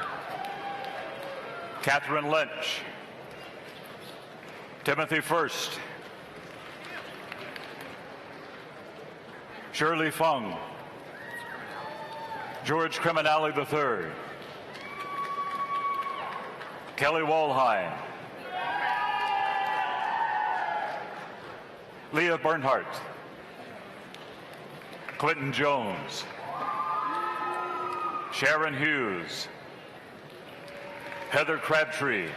Catherine Lynch, Timothy First, Shirley Fung, George Criminali III, Kelly Walheim, Leah Bernhardt, Clinton Jones, Sharon Hughes, Heather Crabtree,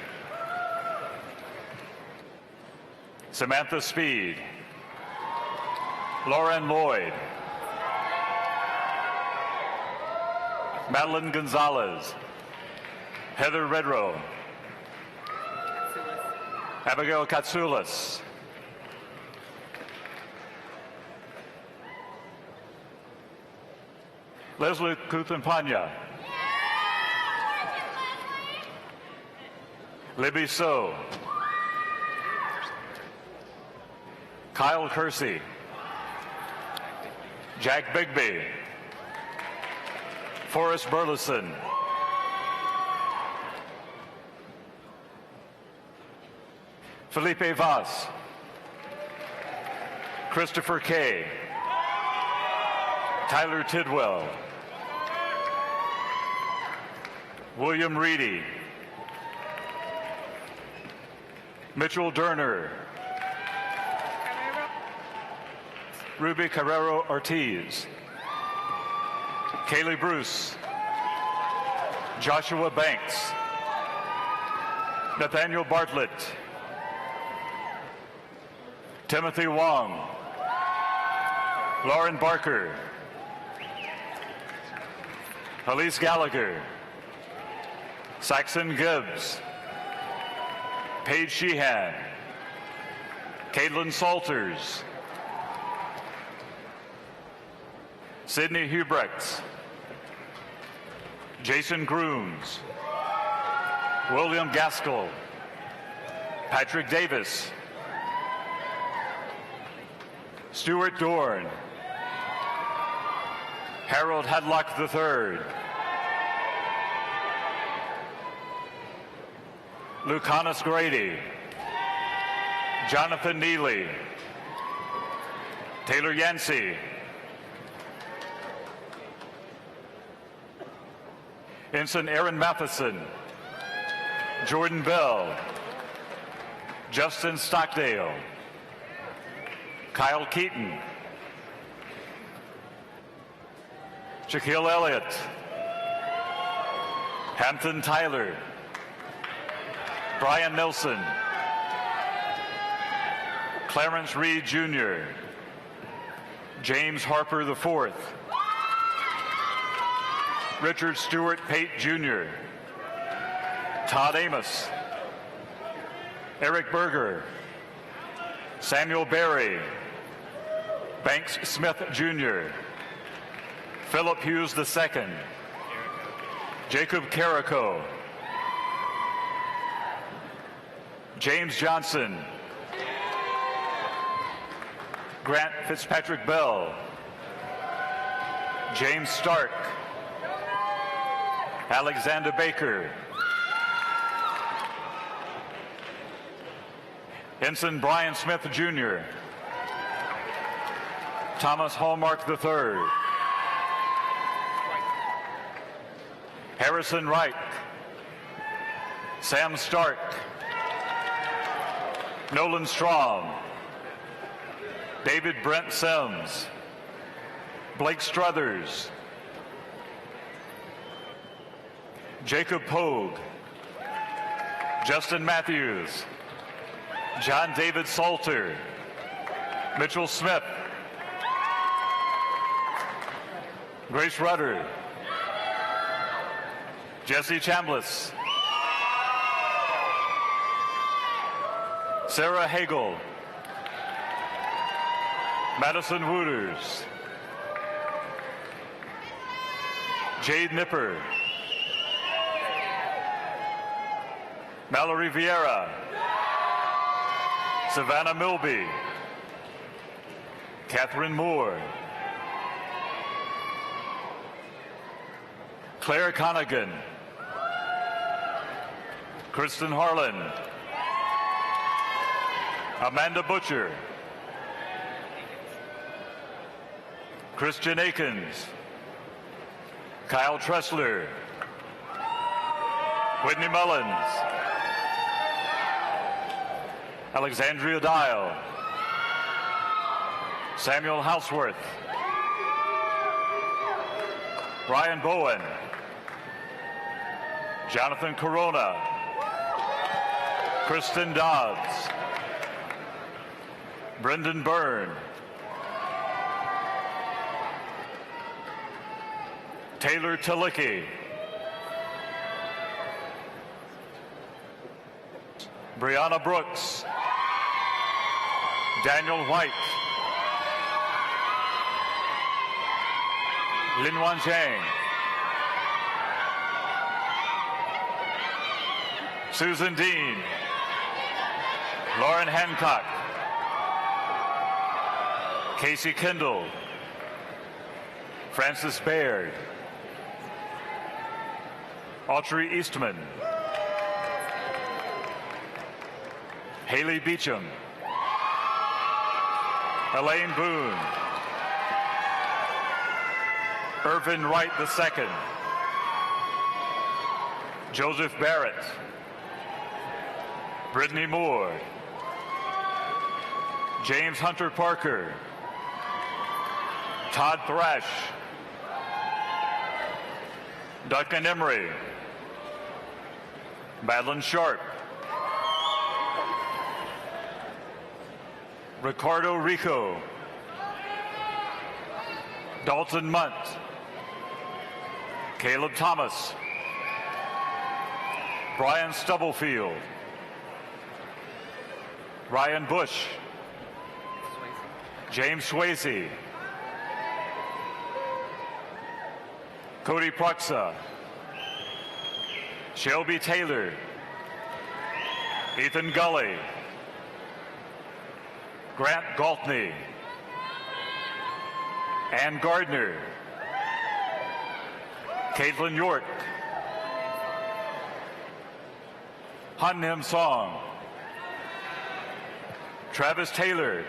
Samantha Speed, Lauren Lloyd, Madeline Gonzalez, Heather Redrow, Abigail Katsoulis, Leslie Kuthampanya. Libby So. Kyle Kersey. Jack Bigby. Forrest Burleson. Felipe Vaz. Christopher Kay. Tyler Tidwell. William Reedy. Mitchell Durner. Ruby Carrero Ortiz. Kaylee Bruce. Joshua Banks. Nathaniel Bartlett. Timothy Wong. Lauren Barker. Elise Gallagher. Saxon Gibbs. Paige Sheehan. Caitlin Salters. Sydney Hubrechts. Jason Grooms. William Gaskell. Patrick Davis. Stuart Dorn. Harold Hadlock III. Lucanus Grady. Jonathan Neely. Taylor Yancey. Ensign Aaron Matheson. Jordan Bell. Justin Stockdale. Kyle Keaton. Shaquille Elliott. Hampton Tyler. Brian Nelson. Clarence Reed Jr. James Harper IV. Richard Stewart Pate Jr. Todd Amos. Eric Berger. Samuel Berry. Banks Smith Jr. Philip Hughes II. Jacob Carrico. James Johnson. Grant Fitzpatrick Bell. James Stark. Alexander Baker. Ensign Brian Smith Jr. Thomas Hallmark III. Harrison Wright. Sam Stark. Nolan Strom. David Brent Sims. Blake Struthers. Jacob Pogue. Justin Matthews. John David Salter. Mitchell Smith. Grace Rudder. Jesse Chambliss. Sarah Hagel. Madison Wooters. Jade Nipper. Mallory Vieira. Savannah Milby. Catherine Moore. Claire Connigan. Kristen Harlan. Amanda Butcher. Christian Akins. Kyle Tressler. Whitney Mullins. Alexandria Dial. Samuel Houseworth. Brian Bowen. Jonathan Corona. Kristen Dodds. Brendan Byrne. Taylor Talicki. Brianna Brooks. Daniel White. Lin Wan Chang, Susan Dean, Lauren Hancock, Casey Kendall, Francis Baird, Autrey Eastman, Haley Beecham, Elaine Boone, Irvin Wright II, Joseph Barrett, Brittany Moore, James Hunter Parker, Todd Thrash, Duncan Emery, Madeline Sharp, Ricardo Rico, Dalton Munt, Caleb Thomas, Brian Stubblefield, Ryan Bush, James Swayze, Cody Proxa, Shelby Taylor, Ethan Gully, Grant Galtney, Ann Gardner, Caitlin York, Han Nim Song, Travis Taylor,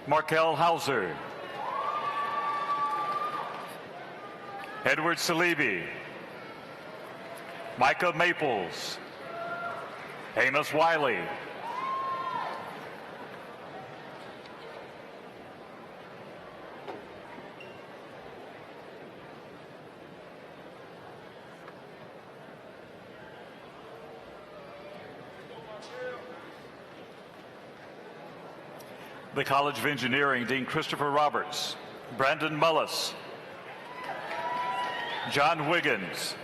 Markel Hauser, Edward Salibi, Micah Maples, Amos Wiley, the College of Engineering, Dean Christopher Roberts, Brandon Mullis, John Wiggins,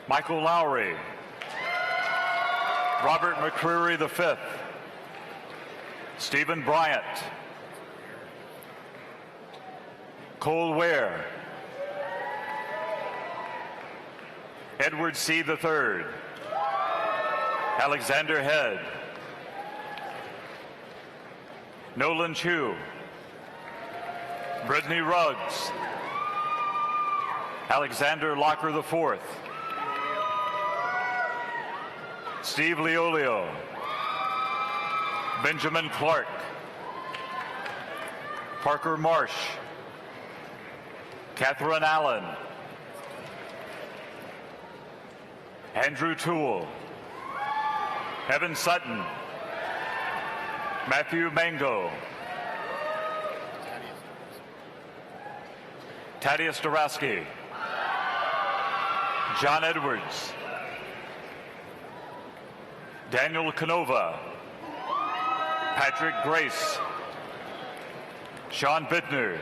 Michael Lowry, Robert McCreary V, Stephen Bryant, Cole Ware, Edward C. III, Alexander Head, Nolan Chu, Brittany Ruggs, Alexander Locker IV, Steve Leolio, Benjamin Clark, Parker Marsh, Catherine Allen, Andrew Toole, Evan Sutton, Matthew Mango, Thaddeus Dorowski, John Edwards, Daniel Canova, Patrick Grace, Sean Bittner,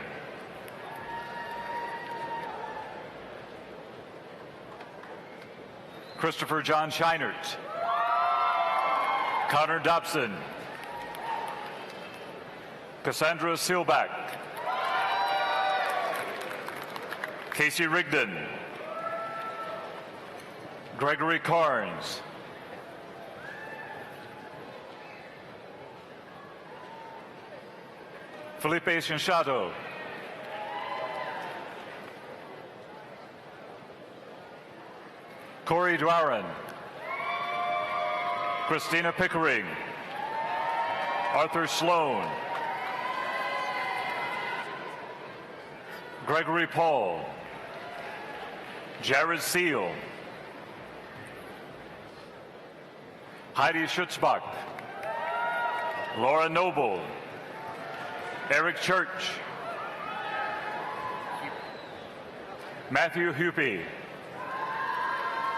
Christopher John Scheinert, Connor Dobson, Cassandra Seelbach, Casey Rigdon, Gregory Carnes, Felipe Chanchato, Corey Dwaran, Christina Pickering, Arthur Sloan, Gregory Paul, Jared Seal, Heidi Schutzbach, Laura Noble, Eric Church, Matthew Hupy,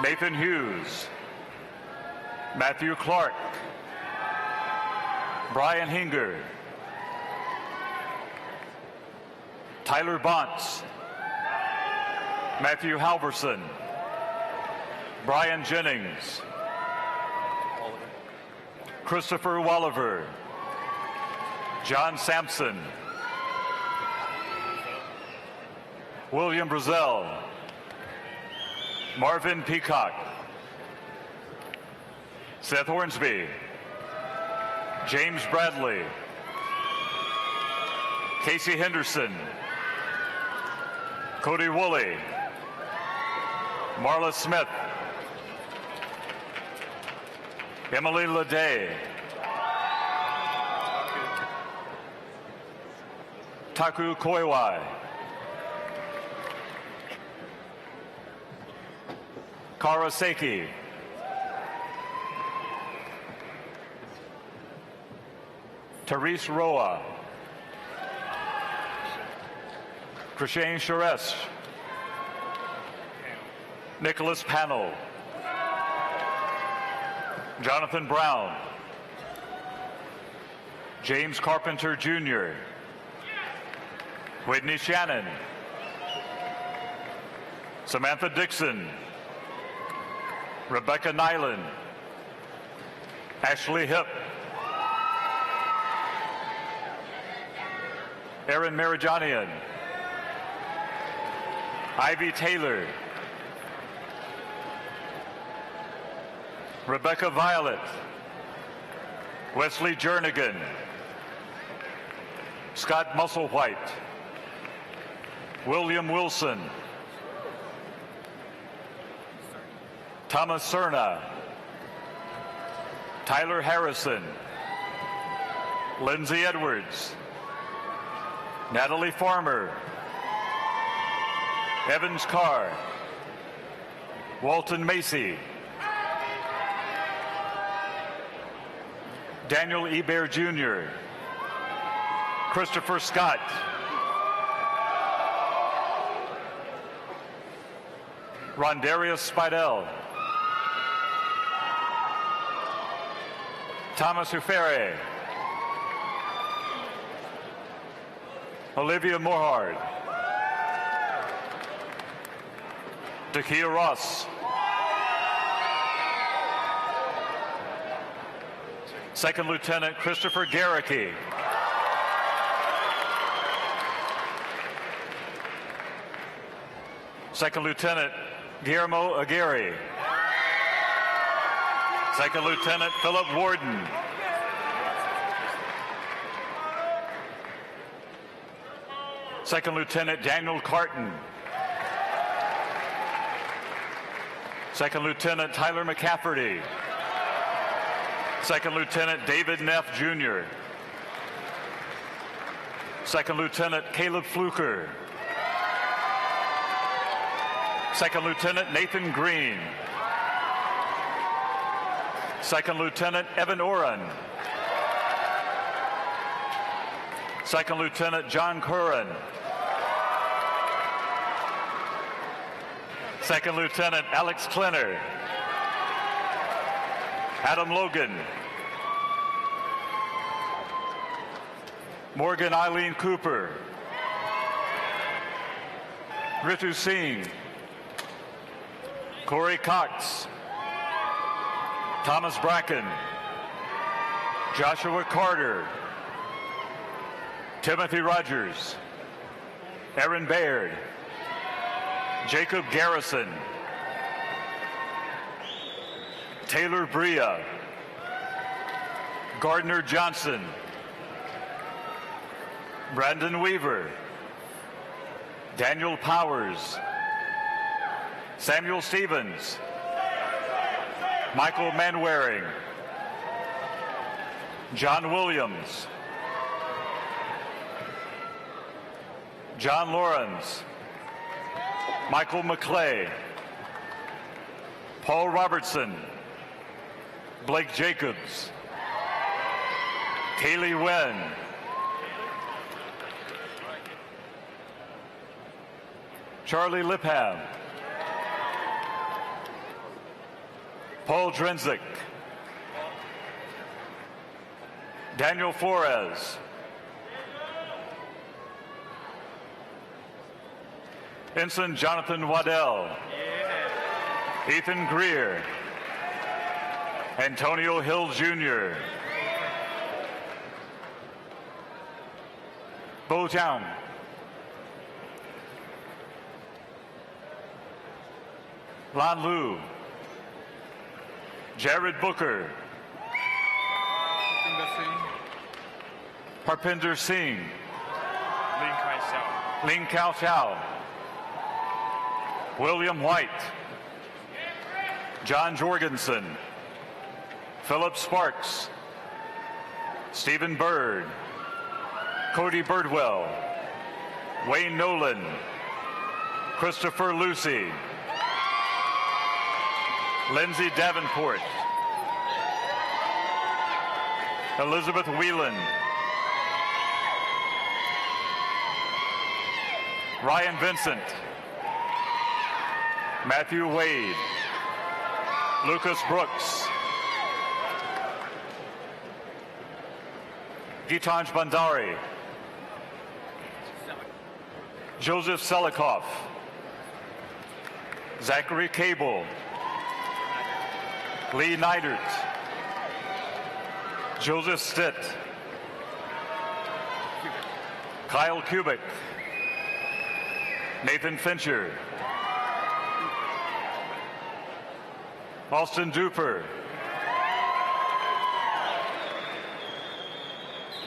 Nathan Hughes, Matthew Clark, Brian Hinger, Tyler Bontz, Matthew Halverson, Brian Jennings, Christopher Walliver, John Sampson, William Brazell, Marvin Peacock, Seth Hornsby, James Bradley, Casey Henderson, Cody Woolley, Marla Smith, Emily Leday, Taku Koiwai, Kara Seki, Therese Roa, Krishane Sharesh, Nicholas Pannell, Jonathan Brown, James Carpenter Jr., Whitney Shannon, Samantha Dixon, Rebecca Nyland, Ashley Hipp, Aaron Marijanian, Ivy Taylor, Rebecca Violet, Wesley Jernigan, Scott Musselwhite, William Wilson, Thomas Cerna, Tyler Harrison, Lindsay Edwards, Natalie Farmer, Evans Carr, Walton Macy, Daniel Ebert Jr., Christopher Scott, Rondarius Spidell, Thomas Ufere, Olivia Morhard, Dakia Ross, Second Lieutenant Christopher Garricky, Second Lieutenant Guillermo Aguirre, Second Lieutenant Philip Warden, Second Lieutenant Daniel Carton, Second Lieutenant Tyler McCafferty, Second Lieutenant David Neff Jr., Second Lieutenant Caleb Fluker, Second Lieutenant Nathan Green, Second Lieutenant Evan Oren, Second Lieutenant John Curran, Second Lieutenant Alex Klenner, Adam Logan, Morgan Eileen Cooper, Ritu Singh, Corey Cox, Thomas Bracken, Joshua Carter, Timothy Rogers, Aaron Baird, Jacob Garrison, Taylor Bria, Gardner Johnson, Brandon Weaver, Daniel Powers, Samuel Stevens, Michael Manwaring, John Williams, John Lawrence, Michael McClay, Paul Robertson, Blake Jacobs, Kaylee Wen, Charlie Lipham, Paul Drenzik, Daniel Flores, Ensign Jonathan Waddell, Ethan Greer, Antonio Hill Jr., Bo Jiang. Lan Lu. Jared Booker. Harpinder Singh. Lin Kao Chao. William White. John Jorgensen. Philip Sparks. Stephen Bird. Cody Birdwell. Wayne Nolan. Christopher Lucy. Lindsay Davenport. Elizabeth Whelan. Ryan Vincent. Matthew Wade. Lucas Brooks. Gitanj Bandari. Joseph Selikoff. Zachary Cable. Lee Neidert. Joseph Stitt. Kyle Kubik. Nathan Fincher. Austin Duper.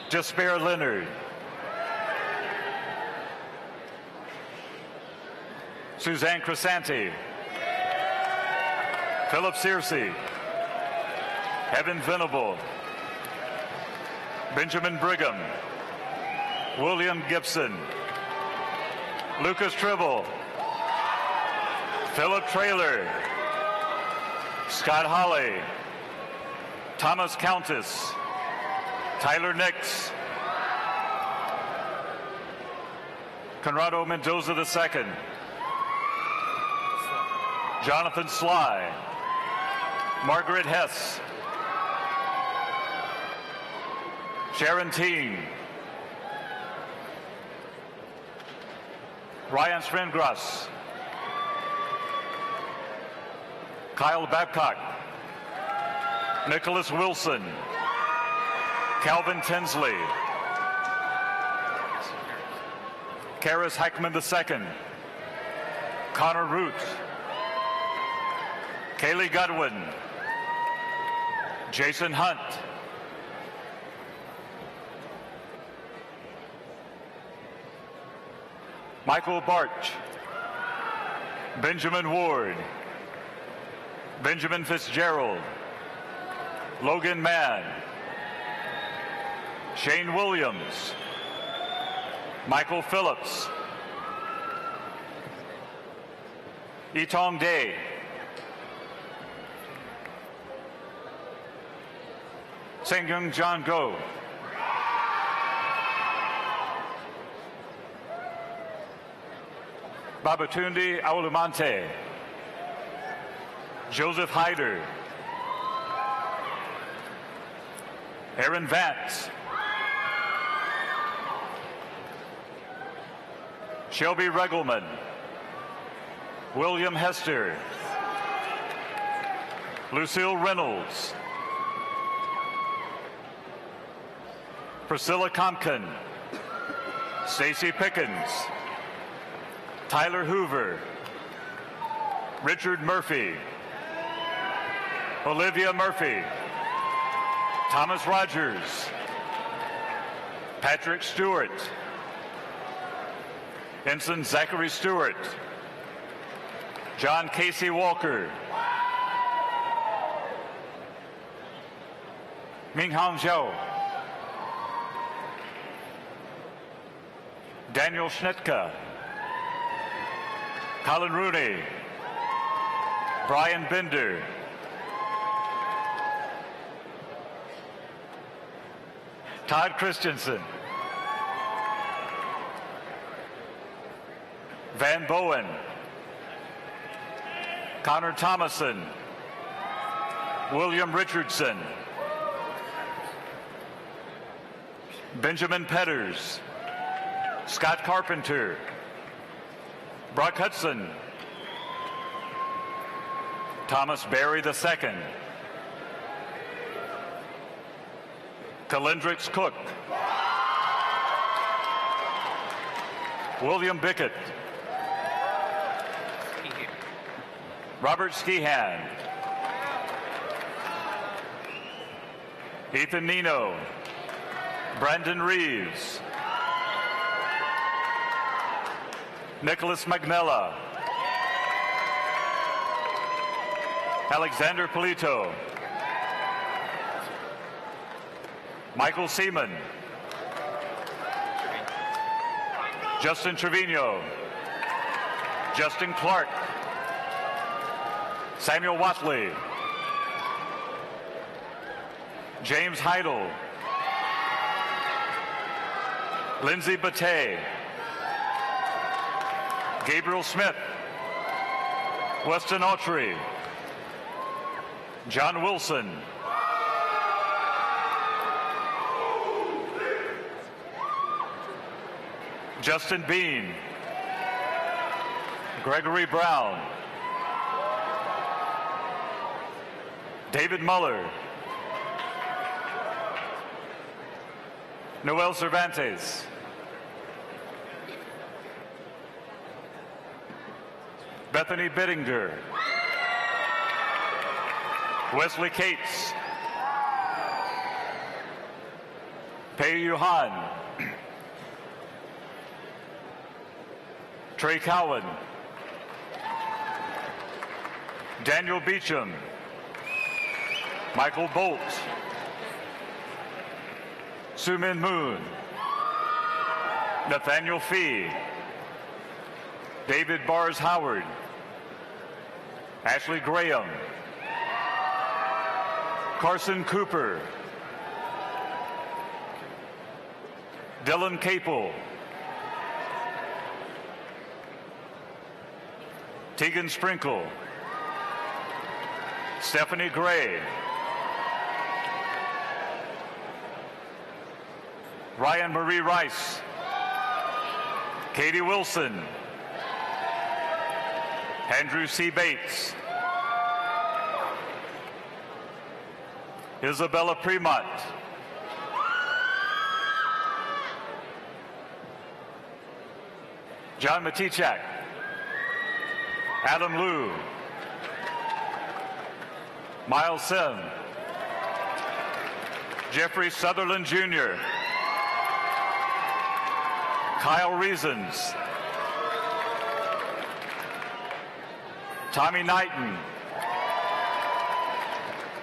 Despair Leonard. Suzanne Crisanti. Philip Searcy. Evan Venable. Benjamin Brigham. William Gibson. Lucas Tribble. Philip Traylor. Scott Holly. Thomas Countess. Tyler Nix. Conrado Mendoza II. Jonathan Sly. Margaret Hess. Sharon Teen. Ryan Svengras. Kyle Babcock. Nicholas Wilson. Calvin Tinsley. Karis Heckman II. Connor Root. Kaylee Godwin. Jason Hunt. Michael Barch. Benjamin Ward. Benjamin Fitzgerald. Logan Mann. Shane Williams. Michael Phillips. Etong Day. Sengyung John Go. Babatunde Aulumante. Joseph Hyder. Aaron Vance. Shelby Regelman. William Hester. Lucille Reynolds. Priscilla Compton. Stacy Pickens. Tyler Hoover. Richard Murphy. Olivia Murphy. Thomas Rogers. Patrick Stewart. Ensign Zachary Stewart. John Casey Walker. Minghang Zhou. Daniel Schnitka. Colin Rooney. Brian Bender. Todd Christensen. Van Bowen. Connor Thomason. William Richardson. Benjamin Petters. Scott Carpenter. Brock Hudson. Thomas Berry II. Calendrix Cook. William Bickett. Robert Skihan. Ethan Nino. Brandon Reeves. Nicholas Magnella. Alexander Polito. Michael Seaman. Justin Trevino. Justin Clark. Samuel Watley. James Heidel. Lindsay Batey. Gabriel Smith. Weston Autry. John Wilson. Justin Bean. Gregory Brown. David Muller. Noel Cervantes. Bethany Bittinger. Wesley Cates. Pei Yuhan. Trey Cowan. Daniel Beecham. Michael Bolt. Sumin Moon. Nathaniel Fee. David Bars Howard. Ashley Graham. Carson Cooper. Dylan Capel. Tegan Sprinkle. Stephanie Gray. Ryan Marie Rice. Katie Wilson. Andrew C. Bates. Isabella Premont. John Matichak. Adam Liu. Miles Sim. Jeffrey Sutherland Jr. Kyle Reasons. Tommy Knighton.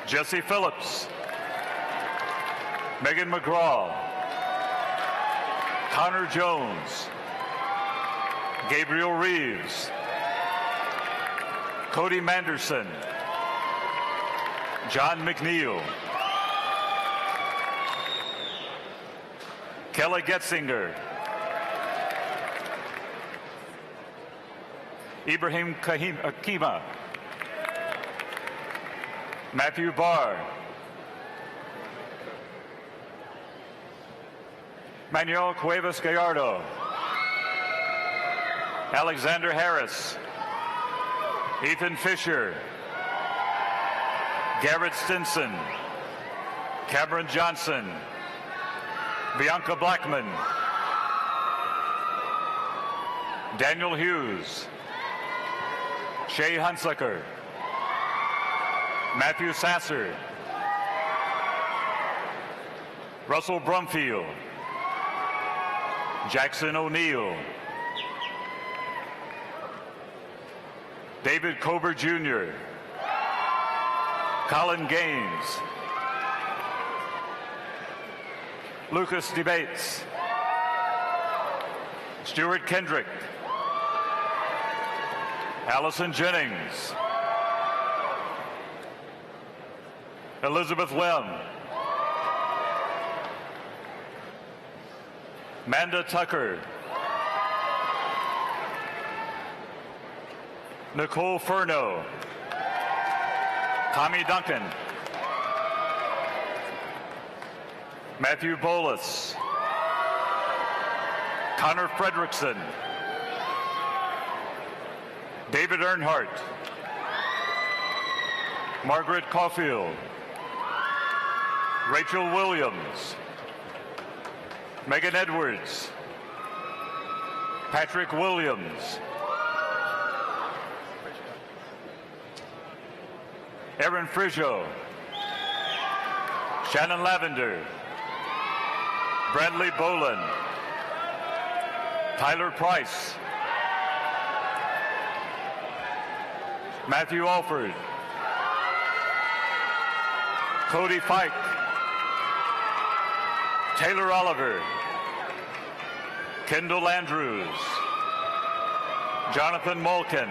Jesse Phillips. Megan McGraw. Connor Jones. Gabriel Reeves. Cody Manderson. John McNeil. Kelly Getzinger. Ibrahim Akima. Matthew Barr. Manuel Cuevas Gallardo. Alexander Harris. Ethan Fisher. Garrett Stinson. Cameron Johnson. Bianca Blackman. Daniel Hughes. Shay Hunsucker. Matthew Sasser. Russell Brumfield. Jackson O'Neill. David Kober Jr. Colin Gaines. Lucas Debates. Stuart Kendrick. Allison Jennings. Elizabeth Lem. Manda Tucker. Nicole Furno. Tommy Duncan. Matthew Bolus. Connor Fredrickson. David Earnhardt. Margaret Caulfield. Rachel Williams. Megan Edwards. Patrick Williams. Aaron Frigio. Shannon Lavender. Bradley Boland. Tyler Price. Matthew Alford. Cody Fike. Taylor Oliver. Kendall Andrews. Jonathan Mulkin.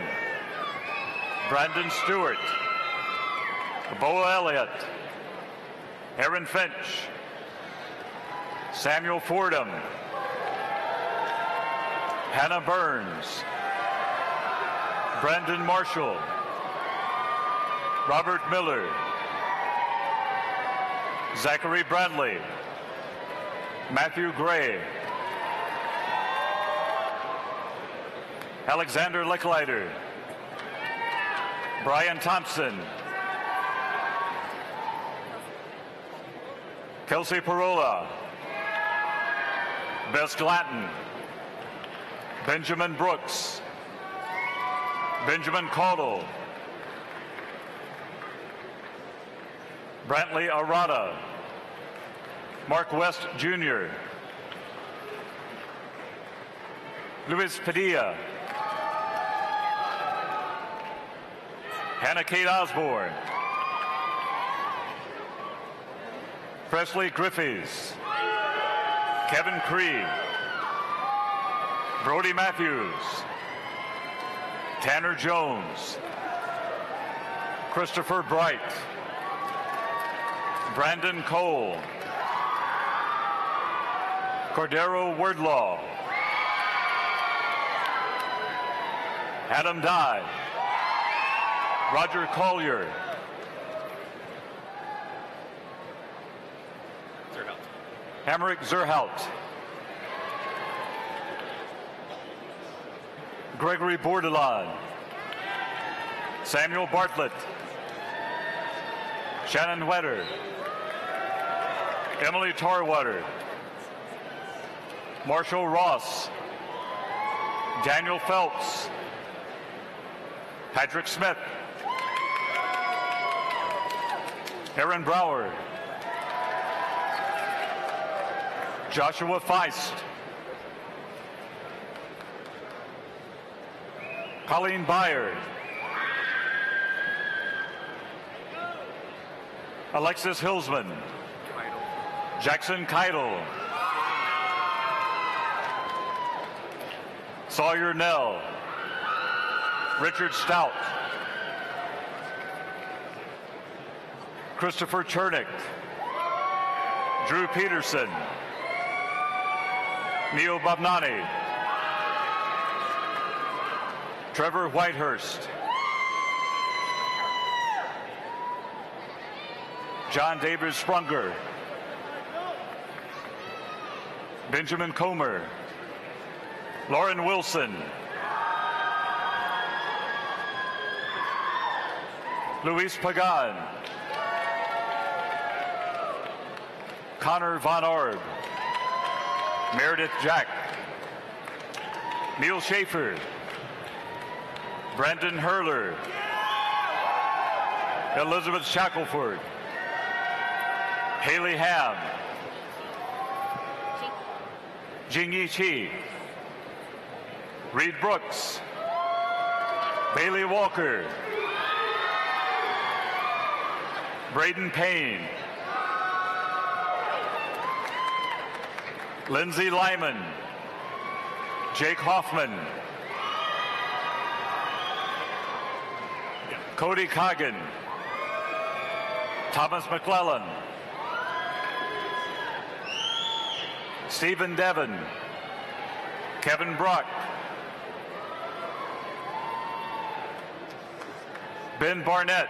Brandon Stewart. Boa Elliott. Aaron Finch. Samuel Fordham. Hannah Burns. Brandon Marshall. Robert Miller. Zachary Bradley. Matthew Gray. Alexander Licklider. Brian Thompson. Kelsey Parola. Bess Glatton. Benjamin Brooks. Benjamin Caudle. Brantley Arata. Mark West Jr. Luis Padilla. Hannah Kate Osborne. Presley Griffiths. Kevin Cree. Brody Matthews. Tanner Jones. Christopher Bright. Brandon Cole. Cordero Wordlaw. Adam Dye. Roger Collier. Hamrick Zerhout. Gregory Bordelon. Samuel Bartlett. Shannon Wetter. Emily Tarwater. Marshall Ross. Daniel Phelps. Patrick Smith. Aaron Brower. Joshua Feist. Colleen Byer. Alexis Hillsman. Jackson Keidel. Sawyer Nell. Richard Stout. Christopher Chernick. Drew Peterson. Neil Babnani. Trevor Whitehurst. John David Sprunger. Benjamin Comer. Lauren Wilson. Luis Pagan. Connor Von Orb. Meredith Jack. Neil Schaefer. Brandon Hurler. Elizabeth Shackelford. Haley Ham. Jingyi Chi. Reed Brooks. Bailey Walker. Braden Payne. Lindsay Lyman. Jake Hoffman. Cody Coggin. Thomas McClellan. Stephen Devon. Kevin Brock. Ben Barnett.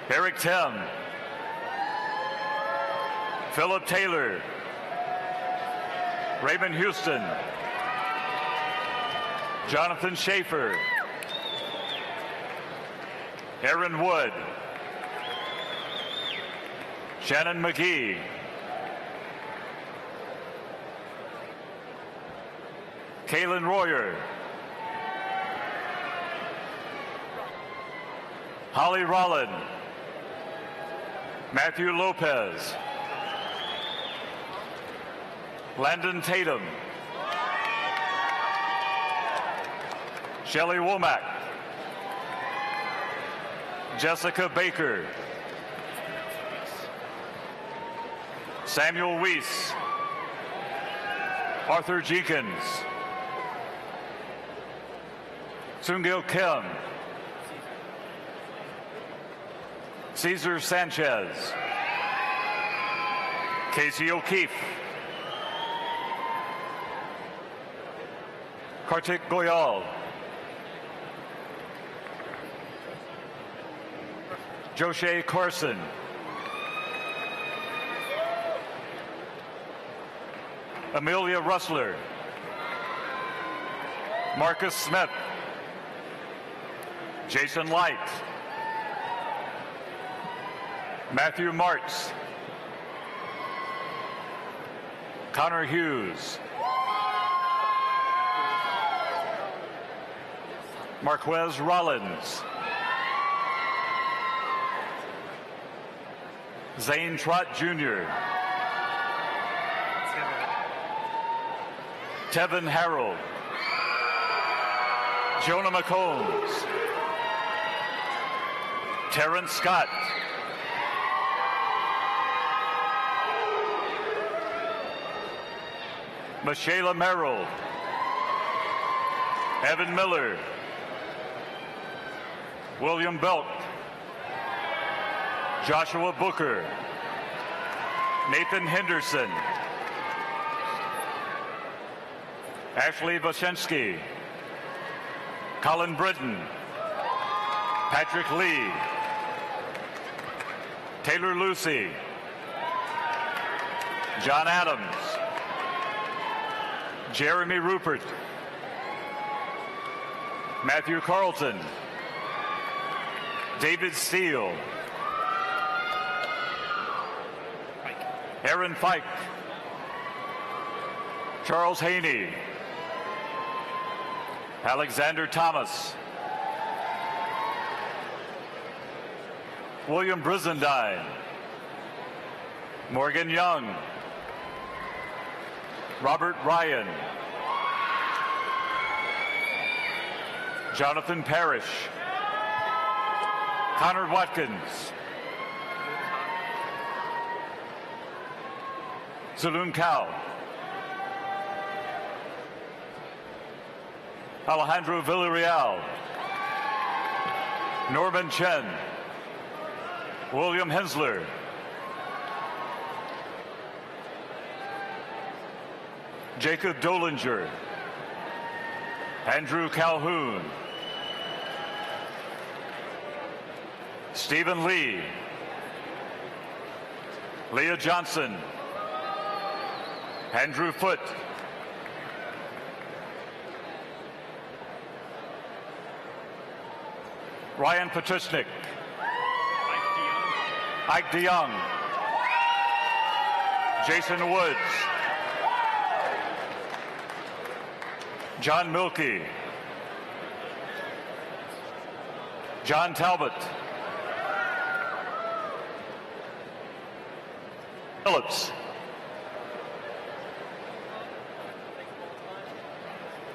Eric Tim. Philip Taylor. Raymond Houston. Jonathan Schaefer. Aaron Wood. Shannon McGee. Kaylin Royer. Holly Rollin. Matthew Lopez. Landon Tatum. Shelley Womack. Jessica Baker. Samuel Weiss. Arthur Jenkins. Sungil Kim. Cesar Sanchez. Casey O'Keefe. Kartik Goyal. Joshe Carson. Amelia Russler. Marcus Smith. Jason Light. Matthew Martz. Connor Hughes. Marquez Rollins. Zane Trott Jr. Tevin Harold. Jonah McCombs. Terrence Scott. Michaela Merrill. Evan Miller. William Belk. Joshua Booker. Nathan Henderson. Ashley Vashensky. Colin Britton. Patrick Lee. Taylor Lucy. John Adams. Jeremy Rupert. Matthew Carlton. David Steele. Aaron Fike. Charles Haney. Alexander Thomas. William Brizendine. Morgan Young. Robert Ryan. Jonathan Parrish. Connor Watkins. Saloon Cow. Alejandro Villarreal. Norman Chen. William Hensler. Jacob Dolinger. Andrew Calhoun. Stephen Lee. Leah Johnson. Andrew Foote. Ryan Patusnik. Ike DeYoung. Jason Woods. John Milkey. John Talbot. Phillips.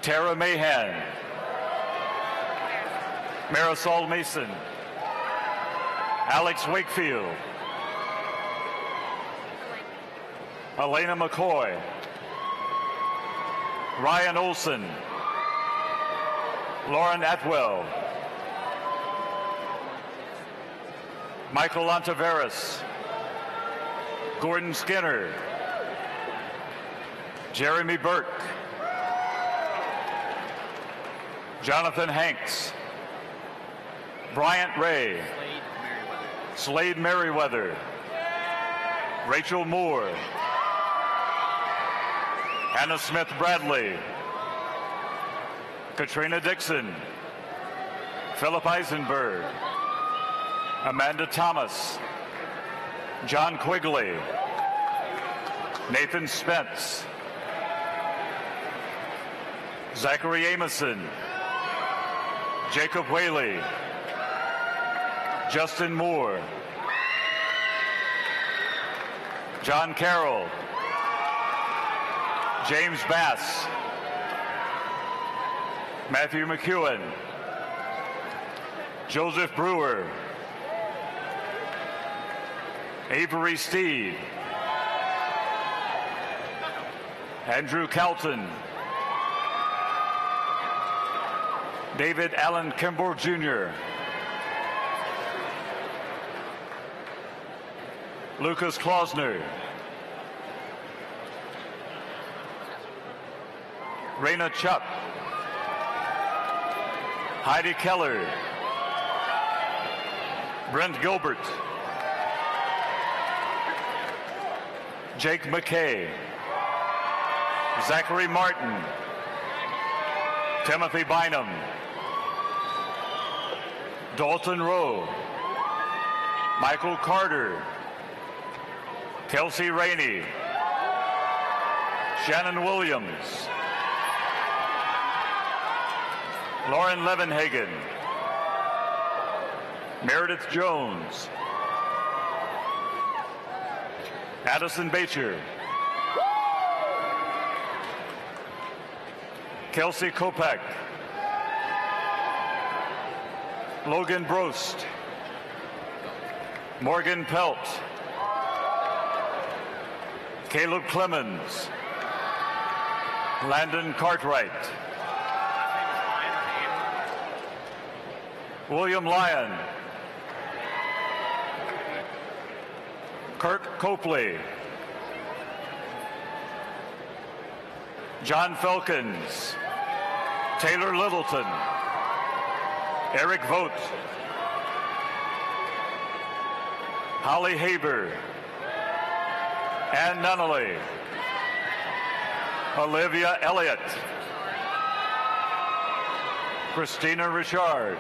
Tara Mahan. Marisol Mason. Alex Wakefield. Elena McCoy. Ryan Olson. Lauren Atwell. Michael Ontiveros. Gordon Skinner. Jeremy Burke. Jonathan Hanks. Bryant Ray. Slade Merriweather. Rachel Moore. Hannah Smith Bradley. Katrina Dixon. Philip Eisenberg. Amanda Thomas. John Quigley. Nathan Spence. Zachary Amison, Jacob Whaley, Justin Moore, John Carroll, James Bass, Matthew McEwen, Joseph Brewer, Avery Steed, Andrew Calton, David Allen Kimball Jr., Lucas Klausner, Raina Chupp, Heidi Keller, Brent Gilbert, Jake McKay, Zachary Martin, Timothy Bynum, Dalton Rowe, Michael Carter, Kelsey Rainey, Shannon Williams, Lauren Levenhagen, Meredith Jones, Addison Bacher, Kelsey Kopak, Logan Brost, Morgan Pelt, Caleb Clemens, Landon Cartwright, William Lyon, Kirk Copley, John Felkins, Taylor Littleton, Eric Vogt, Holly Haber, Ann Nunnally, Olivia Elliott, Christina Richard,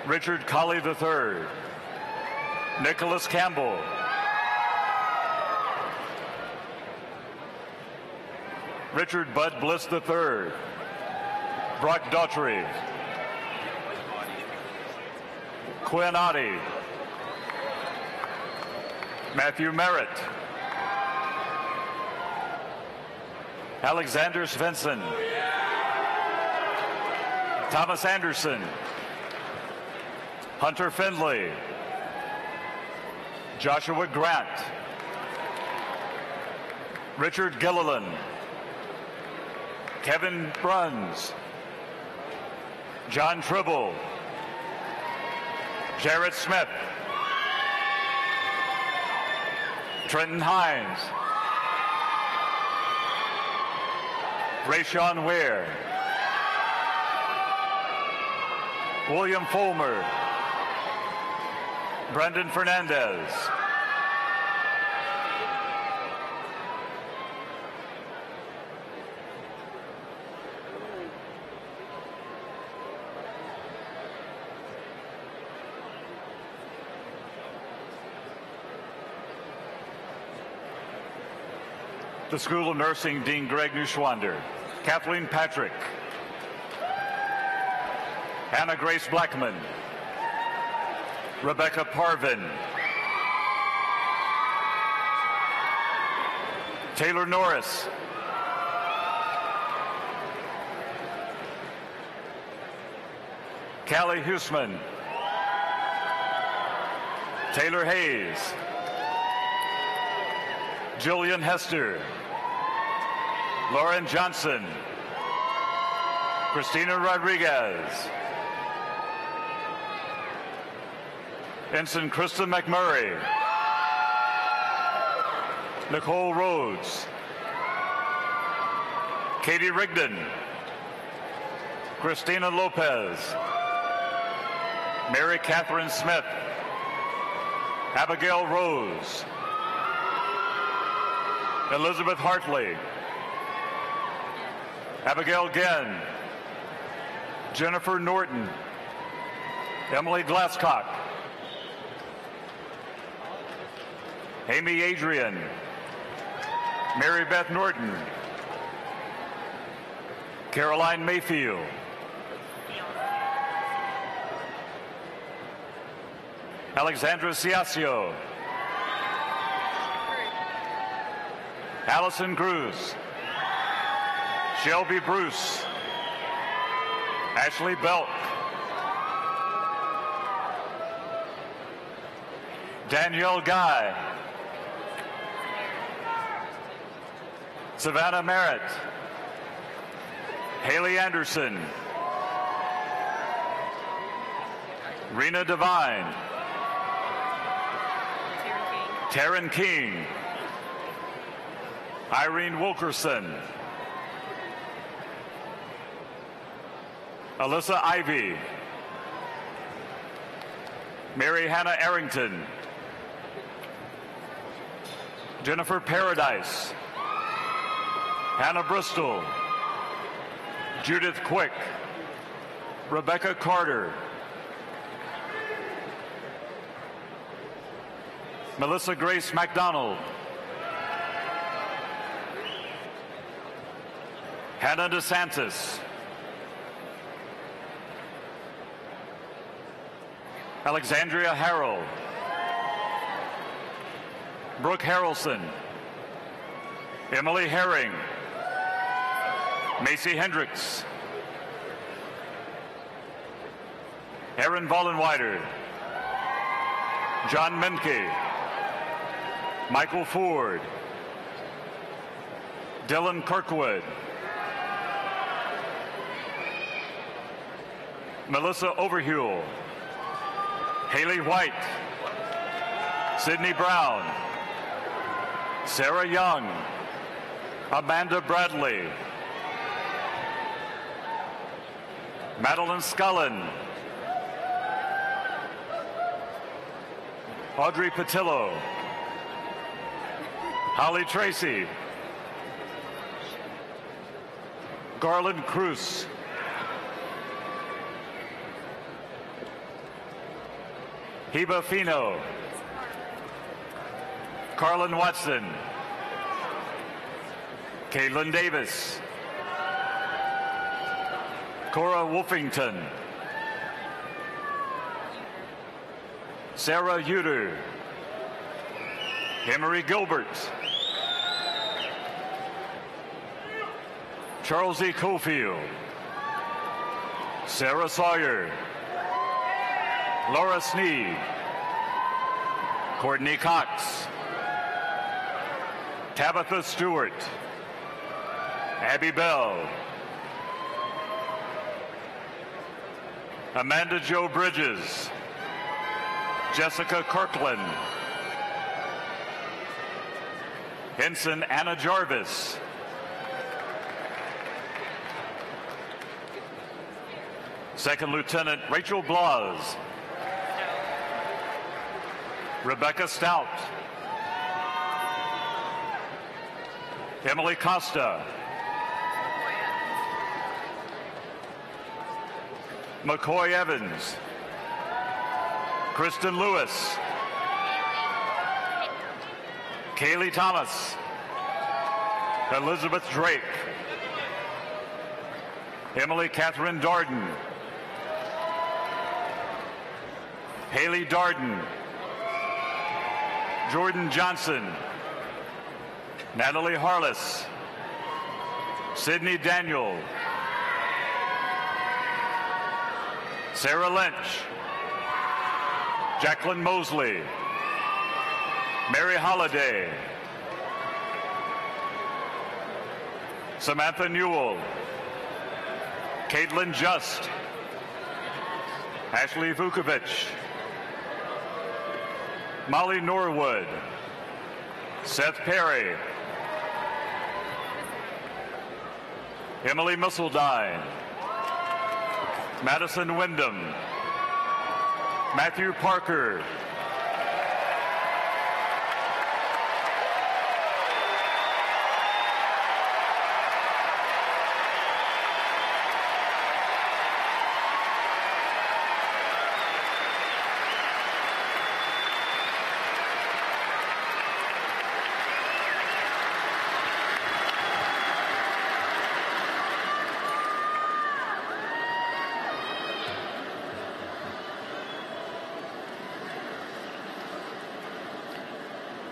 Richard Colley III, Nicholas Campbell, Richard Bud Bliss III, Brock Daughtry, Quinn Oddie, Matthew Merritt, Alexander Svensson, Thomas Anderson, Hunter Findlay, Joshua Grant, Richard Gilliland, Kevin Bruns, John Tribble, Jarrett Smith, Trenton Hines, Rayshawn Ware, William Fulmer, Brendan Fernandez, the School of Nursing Dean Greg Neuschwander, Kathleen Patrick, Anna Grace Blackman, Rebecca Parvin, Taylor Norris, Callie Huseman, Taylor Hayes, Jillian Hester, Lauren Johnson, Christina Rodriguez, Ensign Krista McMurray, Nicole Rhodes, Katie Rigdon, Christina Lopez, Mary Catherine Smith, Abigail Rose, Elizabeth Hartley, Abigail Genn, Jennifer Norton, Emily Glasscock, Amy Adrian, Mary Beth Norton, Caroline Mayfield, Alexandra Ciascio, Allison Cruz, Shelby Bruce, Ashley Belk, Danielle Guy, Savannah Merritt, Haley Anderson, Rena Devine, Taryn King, Irene Wilkerson, Alyssa Ivy, Mary Hannah Arrington, Jennifer Paradise, Hannah Bristol, Judith Quick, Rebecca Carter, Melissa Grace McDonald, Hannah DeSantis, Alexandria Harrell, Brooke Harrelson, Emily Herring, Macy Hendricks, Aaron Vollenweider, John Menke, Michael Ford, Dylan Kirkwood, Melissa Overhule, Haley White, Sydney Brown, Sarah Young, Amanda Bradley, Madeline Scullin, Audrey Patillo, Holly Tracy, Garland Cruz, Heba Fino, Carlin Watson, Caitlin Davis, Cora Wolfington, Sarah Uter, Emery Gilbert, Charles E. Cofield, Sarah Sawyer, Laura Sneed, Courtney Cox, Tabitha Stewart, Abby Bell, Amanda Jo Bridges, Jessica Kirkland, Ensign Anna Jarvis, Second Lieutenant Rachel Blas, Rebecca Stout, Emily Costa, McCoy Evans, Kristen Lewis, Kaylee Thomas, Elizabeth Drake, Emily Catherine Darden, Haley Darden, Jordan Johnson, Natalie Harless, Sydney Daniel, Sarah Lynch, Jacqueline Mosley, Mary Holliday, Samantha Newell, Caitlin Just, Ashley Vukovich, Molly Norwood, Seth Perry, Emily Musseldine, Madison Wyndham, Matthew Parker,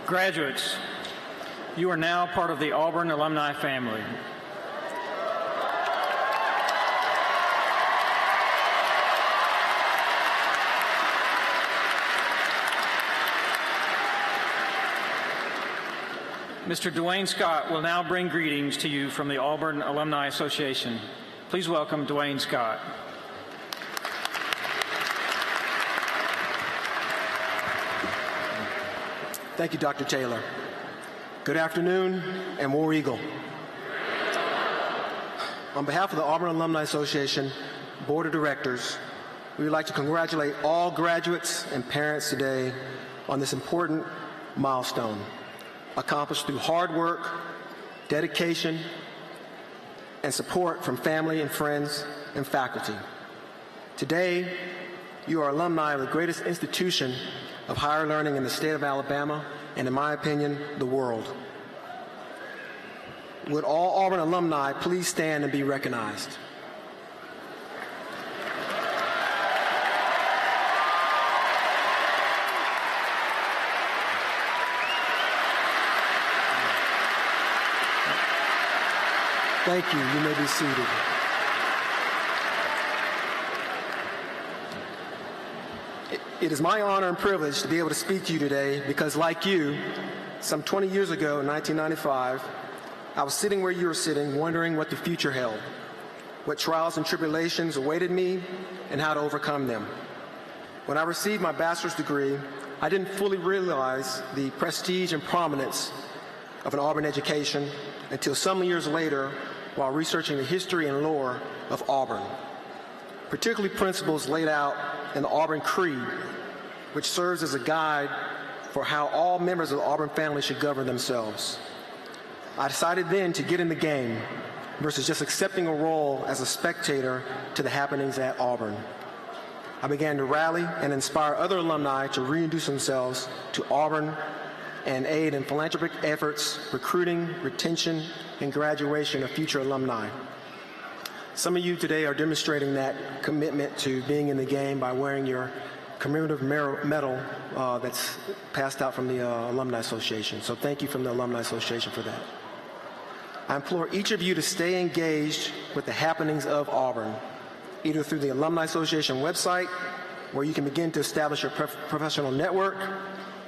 Graduates, you are now part of the Auburn alumni family. Mr. Dwayne Scott will now bring greetings to you from the Auburn Alumni Association. Please welcome Dwayne Scott. Thank you, Dr. Taylor. Good afternoon, and War Eagle. On behalf of the Auburn Alumni Association Board of Directors, we would like to congratulate all graduates and parents today on this important milestone, accomplished through hard work, dedication, and support from family and friends and faculty. Today, you are alumni of the greatest institution of higher learning in the state of Alabama, and in my opinion, the world. Would all Auburn alumni please stand and be recognized? Thank you. You may be seated. It is my honor and privilege to be able to speak to you today because, like you, some 20 years ago in 1995, I was sitting where you were sitting, wondering what the future held, what trials and tribulations awaited me, and how to overcome them. When I received my bachelor's degree, I didn't fully realize the prestige and prominence of an Auburn education until some years later while researching the history and lore of Auburn, particularly principles laid out in the Auburn Creed, which serves as a guide for how all members of the Auburn family should govern themselves. I decided then to get in the game versus just accepting a role as a spectator to the happenings at Auburn. I began to rally and inspire other alumni to reintroduce themselves to Auburn and aid in philanthropic efforts, recruiting, retention, and graduation of future alumni. Some of you today are demonstrating that commitment to being in the game by wearing your commemorative medal that's passed out from the Alumni Association. So thank you from the Alumni Association for that. I implore each of you to stay engaged with the happenings of Auburn, either through the Alumni Association website, where you can begin to establish your professional network,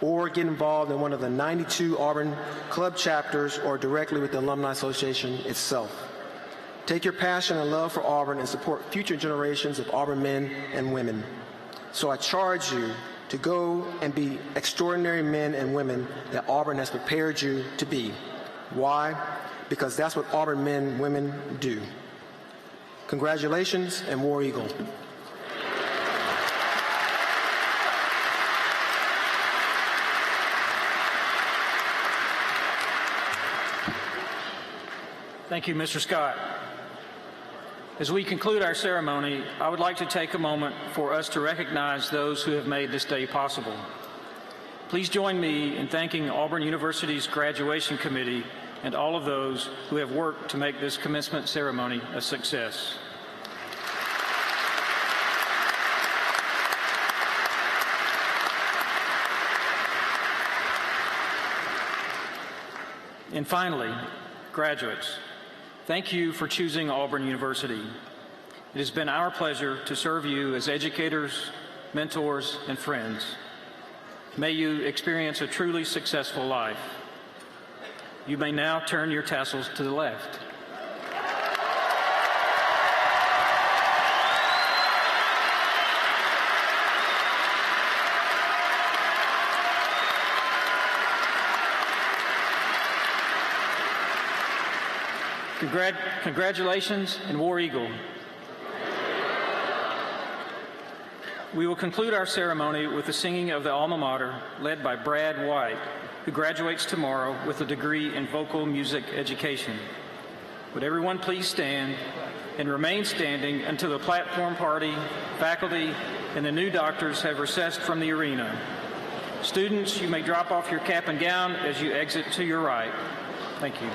or get involved in one of the 92 Auburn club chapters or directly with the Alumni Association itself. Take your passion and love for Auburn and support future generations of Auburn men and women. So I charge you to go and be extraordinary men and women that Auburn has prepared you to be. Why? Because that's what Auburn men and women do. Congratulations, and War Eagle. Thank you, Mr. Scott. As we conclude our ceremony, I would like to take a moment for us to recognize those who have made this day possible. Please join me in thanking Auburn University's graduation committee and all of those who have worked to make this commencement ceremony a success. And finally, graduates, thank you for choosing Auburn University. It has been our pleasure to serve you as educators, mentors, and friends. May you experience a truly successful life. You may now turn your tassels to the left. Congratulations, and War Eagle. We will conclude our ceremony with the singing of the alma mater, led by Brad White, who graduates tomorrow with a degree in vocal music education. Would everyone please stand and remain standing until the platform party, faculty, and the new doctors have recessed from the arena. Students, you may drop off your cap and gown as you exit to your right. Thank you.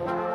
you.